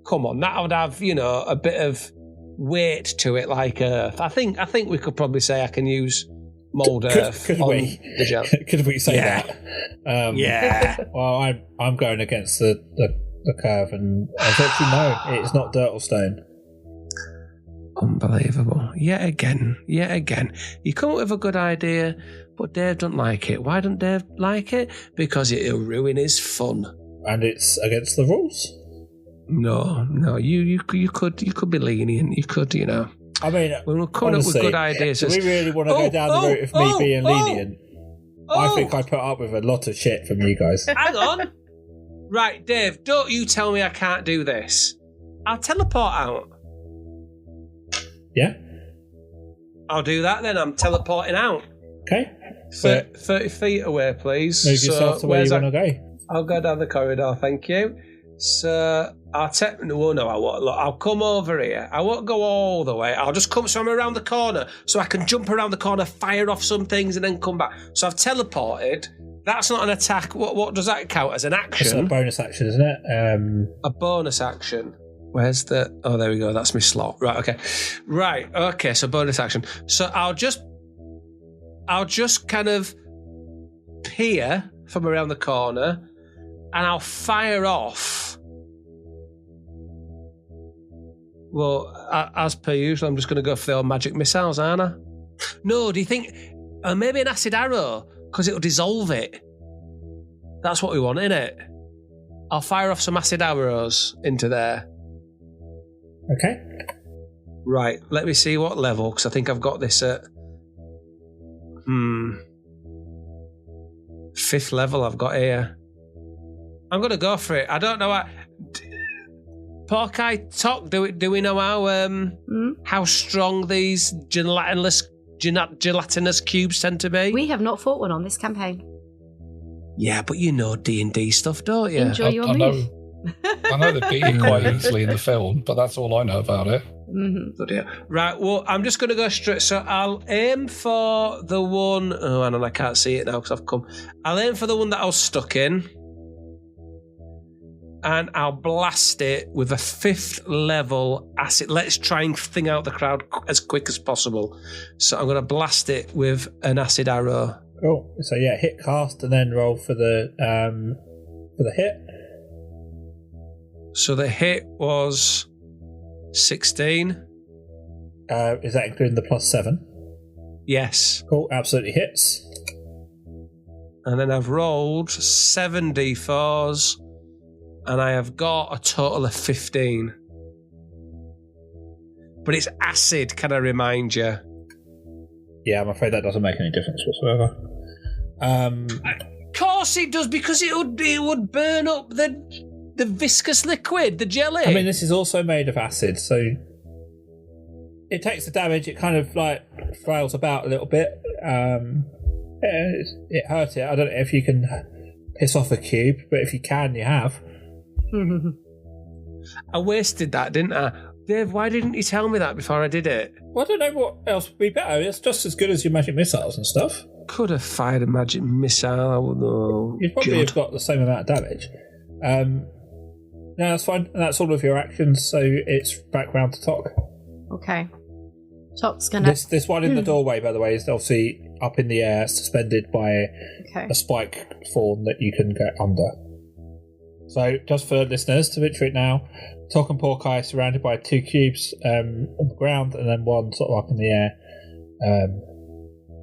Come on, that would have, a bit of weight to it like earth. I think we could probably say I can use mould earth on the gel. Could we say that? Yeah. Well, I'm going against the curve, and actually no, it's not dirt or stone. Unbelievable. Yet again. You come up with a good idea, but Dave don't like it. Why don't Dave like it? Because it'll ruin his fun. And it's against the rules. No, you could be lenient. You could, I mean, when we're coming up with good ideas, do we really want to go down the route of me being lenient? I think I put up with a lot of shit from you guys. Hang on. Right, Dave, don't you tell me I can't do this. I'll teleport out. Yeah? I'll do that then. I'm teleporting out. Okay. 30 feet away, please. Move yourself to where you want to go. I'll go down the corridor, thank you. So I'll take... No, I won't. Look, I'll come over here. I won't go all the way. I'll just come so I'm around the corner so I can jump around the corner, fire off some things and then come back. So I've teleported. That's not an attack. What does that count as? An action? It's a bonus action, isn't it? A bonus action. Where's the... Oh, there we go. That's my slot. Right, okay. Right, okay, so bonus action. So I'll just kind of peer from around the corner and I'll fire off. Well, as per usual, I'm just going to go for the old magic missiles, aren't I? No, do you think... maybe an acid arrow, because it'll dissolve it. That's what we want, innit? I'll fire off some acid arrows into there. Okay. Right, let me see what level, because I think I've got this at... 5th level I've got here. I'm going to go for it. I don't know what... Porkai, talk. Do we know how strong these gelatinous gelatinous cubes tend to be? We have not fought one on this campaign. Yeah, but you know D&D stuff, don't you? Enjoy your move. I know they beat it quite easily in the film, but that's all I know about it. Mm-hmm. Right, well, I'm just going to go straight. So I'll aim for the one... Oh, hang on, I can't see it now because I've come. I'll aim for the one that I was stuck in. And I'll blast it with a 5th level acid. Let's try and thing out the crowd as quick as possible. So I'm going to blast it with an acid arrow. Cool. So yeah, hit cast and then roll for the hit. So the hit was 16. Is that including the +7? Yes. Cool, absolutely hits. And then I've rolled 7 d4s, and I have got a total of 15. But it's acid, can I remind you? Yeah, I'm afraid that doesn't make any difference whatsoever. Of course it does, because it would burn up the viscous liquid, the jelly. I mean, this is also made of acid, so it takes the damage. It kind of like flails about a little bit. It hurt it. I don't know if you can piss off a cube, but if you can, you have. I wasted that, didn't I? Dave, why didn't you tell me that before I did it? Well, I don't know what else would be better. It's just as good as your magic missiles and stuff. Could have fired a magic missile. Oh, You'd probably have got the same amount of damage. No, that's fine. And that's all of your actions, so it's back round to Tok. Okay. Tok's gonna... This one in the doorway, by the way, is obviously up in the air, suspended by a spike thorn that you can get under. So, just for listeners, to picture it now, Tok and Porkai surrounded by 2 cubes on the ground, and then one sort of up in the air.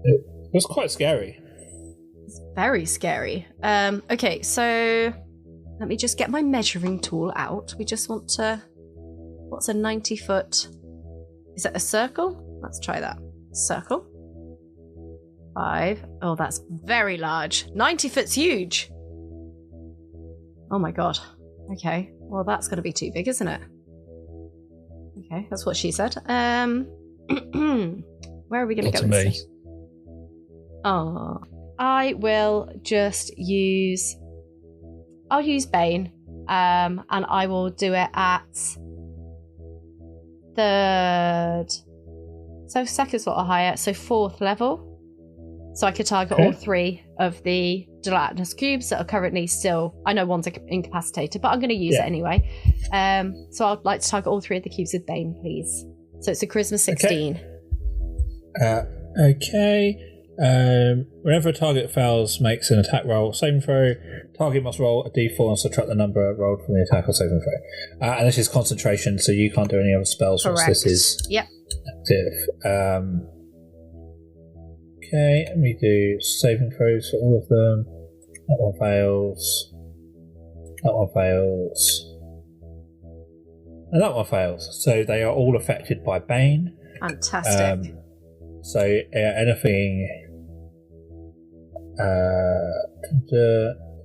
It was quite scary. It's very scary. Okay, so let me just get my measuring tool out. We just want to... What's a 90-foot... Is that a circle? Let's try that. Circle. 5. Oh, that's very large. 90 foot's huge. Oh my god. Okay. Well, that's going to be too big, isn't it? Okay, that's what she said. Where are we going to go with this? Oh, I will just use... I'll use Bane, and I will do it at 3rd. So 2nd sort of higher, so 4th level. So I could target all 3 of the gelatinous cubes that are currently still... I know one's incapacitated, but I'm going to use it anyway. So I'd like to target all 3 of the cubes with Bane, please. So it's a Charisma 16. Okay. Whenever a target fails, makes an attack roll, saving throw, target must roll a d4 and subtract the number rolled from the attack or saving throw. And this is concentration, so you can't do any other spells once this is active. Okay, let me do saving throws for all of them. That one fails. That one fails. And that one fails. So they are all affected by Bane. Fantastic. So anything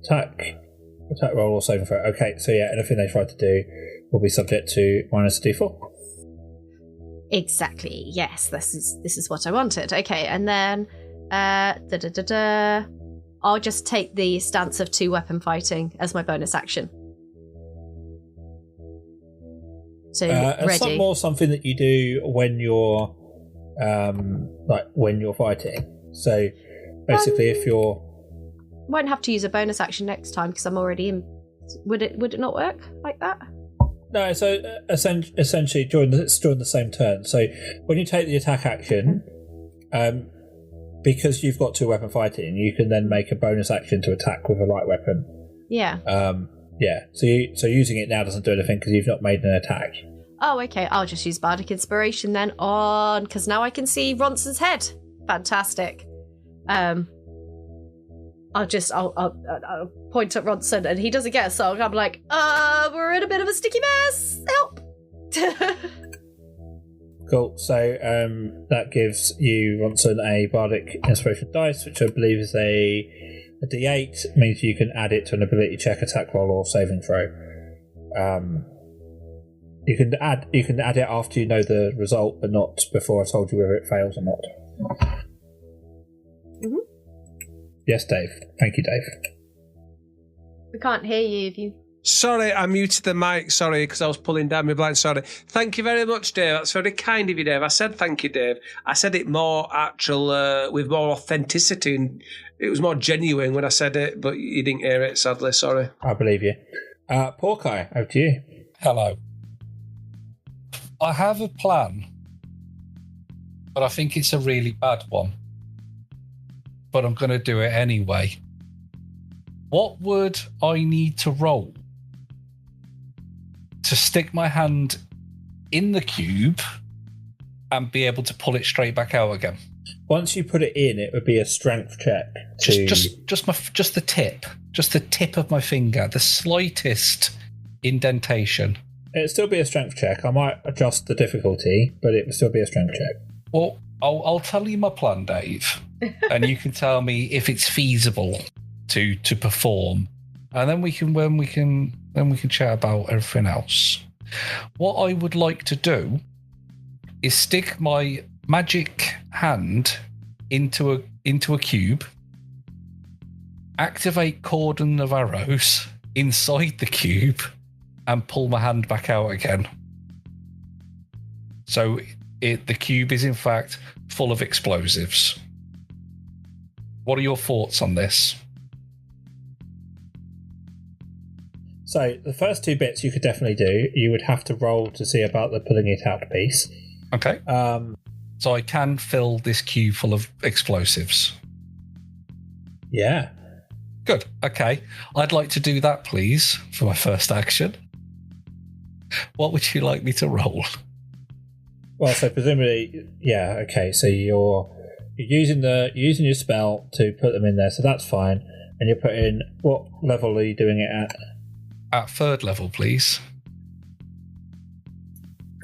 attack roll or saving throw. Okay, so yeah, anything they try to do will be subject to minus a d4. Exactly. Yes, this is what I wanted. Okay, and then I'll just take the stance of 2 weapon fighting as my bonus action. So ready. More something that you do when you're when you're fighting. So basically, if you're... Won't have to use a bonus action next time because I'm already in. Would it not work like that? No, so essentially it's during the same turn. So when you take the attack action, because you've got 2 weapon fighting, you can then make a bonus action to attack with a light weapon. Yeah. Yeah. So using it now doesn't do anything because you've not made an attack. Oh, okay. I'll just use Bardic Inspiration then on, because now I can see Ronson's head. Fantastic. I'll point at Ronson and he doesn't get a song. I'm like, we're in a bit of a sticky mess. Help. Cool. So that gives you, Ronson, a Bardic Inspiration dice, which I believe is a D8. Means you can add it to an ability check, attack roll, or saving throw. You can add it after you know the result, but not before I told you whether it fails or not. Mm-hmm. Yes, Dave. Thank you, Dave. We can't hear you if you... Sorry, I muted the mic. Sorry, because I was pulling down my blind. Sorry. Thank you very much, Dave. That's very kind of you, Dave. I said thank you, Dave. I said it more actual, with more authenticity, and it was more genuine when I said it, but you didn't hear it, sadly. Sorry. I believe you. Porky, over to you. Hello. I have a plan, but I think it's a really bad one. But I'm going to do it anyway. What would I need to roll to stick my hand in the cube and be able to pull it straight back out again? Once you put it in, it would be a strength check. Just the tip of my finger, the slightest indentation. It'd still be a strength check. I might adjust the difficulty, but it would still be a strength check. Well, I'll tell you my plan, Dave, and you can tell me if it's feasible to perform, and then we can chat about everything else. What I would like to do is stick my magic hand into a cube, activate cordon of arrows inside the cube, and pull my hand back out again. So the cube is in fact full of explosives. What are your thoughts on this? So the first two bits you could definitely do. You would have to roll to see about the pulling it out piece. Okay. So I can fill this cube full of explosives. Yeah. Good. Okay. I'd like to do that, please, for my first action. What would you like me to roll? Well, so presumably, yeah. Okay. So you're using your spell to put them in there, so that's fine. And you're putting, what level are you doing it at? At 3rd level, please.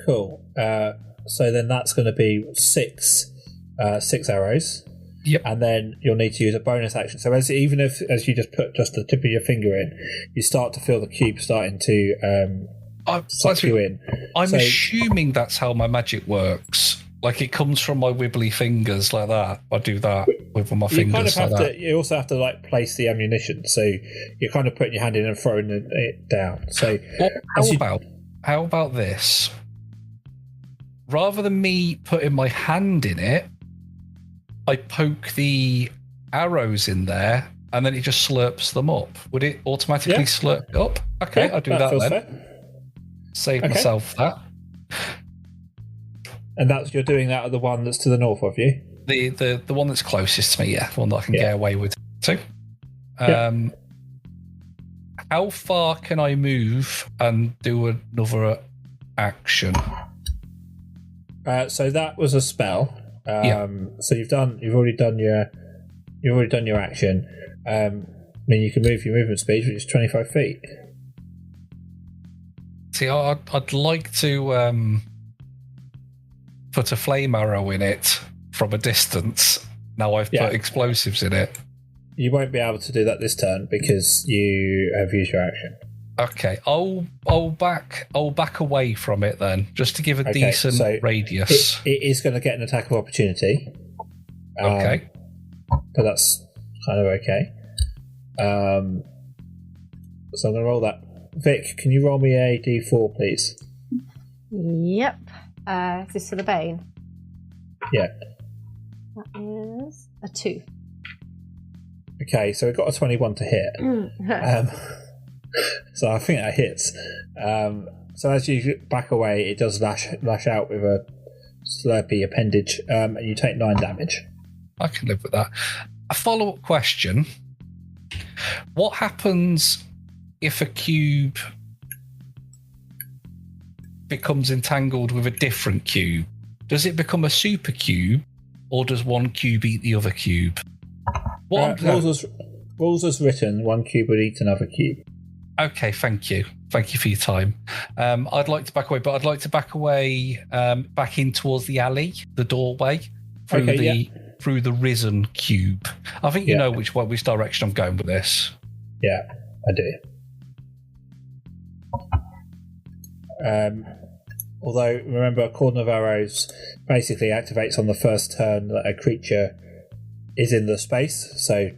Cool. So then that's going to be six arrows. Yep. And then you'll need to use a bonus action. So as you just put just the tip of your finger in, you start to feel the cube starting to suck you in. I'm assuming that's how my magic works. Like it comes from my wibbly fingers like that. I do that with my fingers like that. You also have to like place the ammunition. So you're kind of putting your hand in and throwing it down. So how about this? Rather than me putting my hand in it, I poke the arrows in there and then it just slurps them up. Would it automatically slurp up? Okay, yeah, I'll do that then. Fair. Save myself that. And you're doing that at the one that's to the north of you? The one that's closest to me, yeah. The one that I can get away with too. How far can I move and do another action? So that was a spell. So you've already done your action. I mean, you can move your movement speed, which is 25 feet. See, I'd like to put a flame arrow in it from a distance. Now I've put explosives in it. You won't be able to do that this turn because you have used your action. Okay, I'll back away from it then, just to give a decent radius. It is going to get an attack of opportunity. Okay, but that's kind of okay. So I'm going to roll that. Vic, can you roll me a D4, please? Yep. Is this for the Bane? Yeah. That is a 2. Okay, so we've got a 21 to hit. So I think that hits. So as you back away, it does lash out with a slurpy appendage, and you take 9 damage. I can live with that. A follow-up question. What happens if a cube becomes entangled with a different cube? Does it become a super cube, or does one cube eat the other cube? Rules as written, one cube would eat another cube. Okay, thank you. Thank you for your time. I'd like to back away, but I'd like to back away back in towards the alley, the doorway, through the risen cube. I think you know which direction I'm going with this. Yeah, I do. Although, remember, Cordon of Arrows basically activates on the first turn that a creature is in the space, so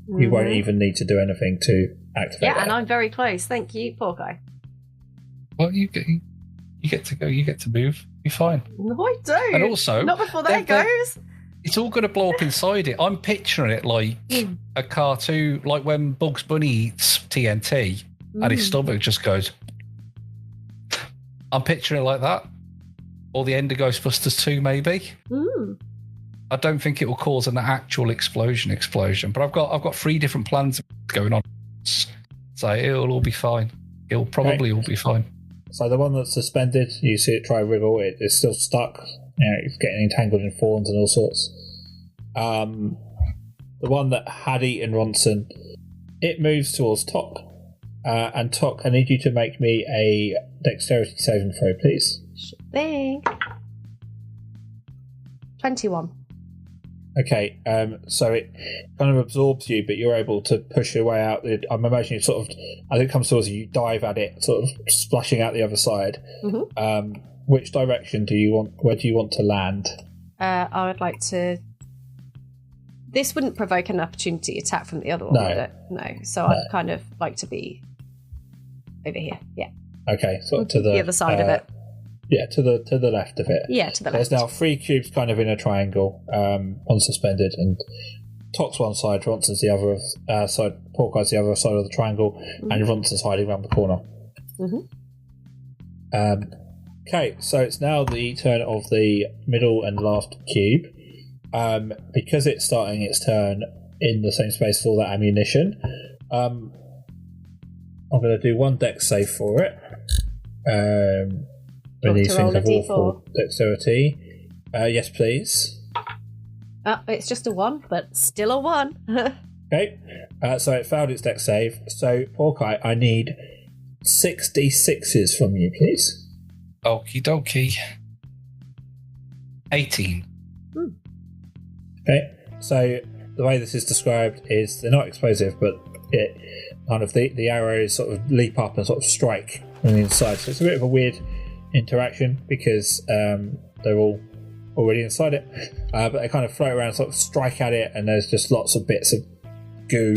you won't even need to do anything to activate Yeah, that. and I'm very close. Thank you, poor guy. Well, you get to go. You get to move. You're fine. No, I don't. And also, not before that goes. It's all going to blow up inside it. I'm picturing it like a cartoon, like when Bugs Bunny eats TNT and his stomach just goes. I'm picturing it like that. Or the end of Ghostbusters 2, maybe. I don't think it will cause an actual explosion. But I've got 3 different plans going on, so it'll all be fine. It'll probably all be fine. So the one that's suspended, you see it try to wriggle. It's still stuck. It's getting entangled in thorns and all sorts. The one that had eaten Ronson, it moves towards Tok. And Tok, I need you to make me a dexterity saving throw, please. Sure thing. 21. Okay, so it kind of absorbs you, but you're able to push your way out. I'm imagining sort of, as it comes towards you, you dive at it, sort of splashing out the other side. Which direction do you want? Where do you want to land? I would like to. This wouldn't provoke an opportunity attack from the other one, would it? No. So I'd kind of like to be over here. Yeah. Okay, sort of to the other side of it. Yeah, to the left of it. Yeah, to the left. There's now 3 cubes kind of in a triangle, unsuspended, and Tok's one side, Ronson's the other side, Porkey's the other side of the triangle, and Ronson's hiding around the corner. Okay, so it's now the turn of the middle and last cube. Because it's starting its turn in the same space as all that ammunition, I'm going to do 1 dex save for it. These things have all for dexterity. Yes, please. It's just a 1, but still a 1. Okay, so it failed its dex save. So, Porkeye, I need 66s from you, please. Okie dokie. 18. Okay, so the way this is described is they're not explosive, but it kind of the arrows sort of leap up and sort of strike on the inside. So it's a bit of a weird interaction because they're all already inside it, but they kind of float around, sort of strike at it, and there's just lots of bits of goo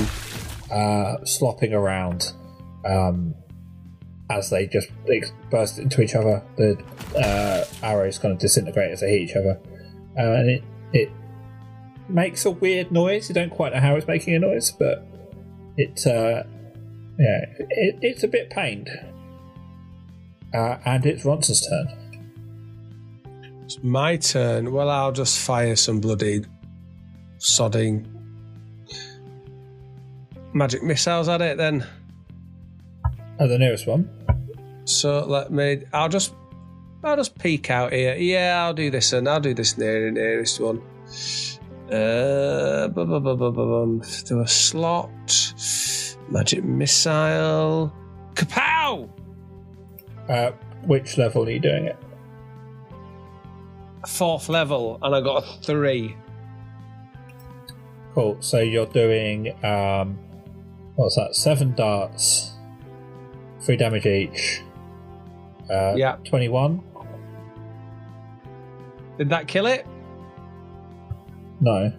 slopping around as they just burst into each other. The arrows kind of disintegrate as they hit each other, and it makes a weird noise. You don't quite know how it's making a noise, but it's a bit pained. And it's Ronson's turn. It's my turn. Well, I'll just fire some bloody sodding magic missiles at it then. Oh, the nearest one. So I'll just peek out here. Yeah, I'll do this one. I'll do this nearest one. Do a slot. Magic missile. Kapow! Which level are you doing it? 4th level, and I got a 3. Cool. So you're doing what's that? 7 darts, 3 damage each. 21. Did that kill it? No.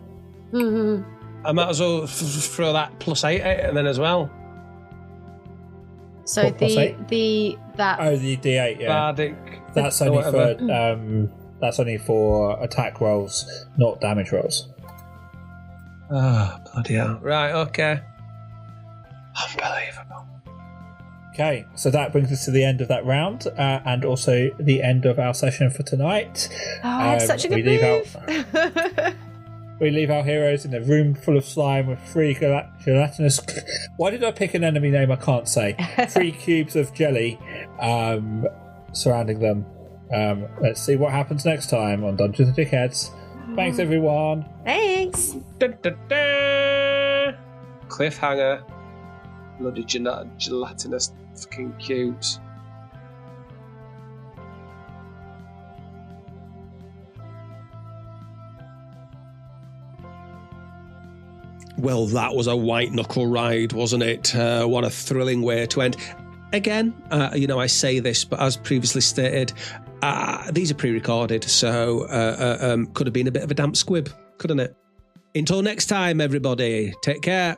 I might as well throw that +8 at it then as well. So What, the D8, yeah. Bardic. That's only for attack rolls, not damage rolls. Oh, bloody hell. Right, okay. Unbelievable. Okay, so that brings us to the end of that round, and also the end of our session for tonight. Such a good move. We leave our heroes in a room full of slime with 3 gelatinous... Why did I pick an enemy name I can't say? 3 cubes of jelly surrounding them. Let's see what happens next time on Dungeons and Dickheads. Thanks, everyone. Thanks. Cliffhanger. Bloody gelatinous fucking cubes. Well, that was a white knuckle ride, wasn't it? What a thrilling way to end. Again, I say this, but as previously stated, these are pre-recorded, so could have been a bit of a damp squib, couldn't it? Until next time, everybody, take care.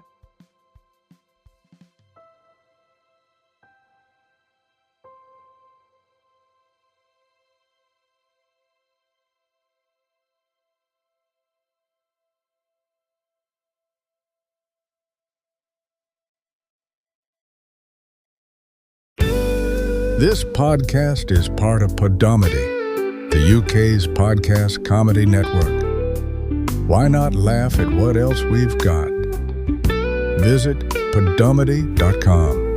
This podcast is part of Podomedy, the UK's podcast comedy network. Why not laugh at what else we've got? Visit podomedy.com.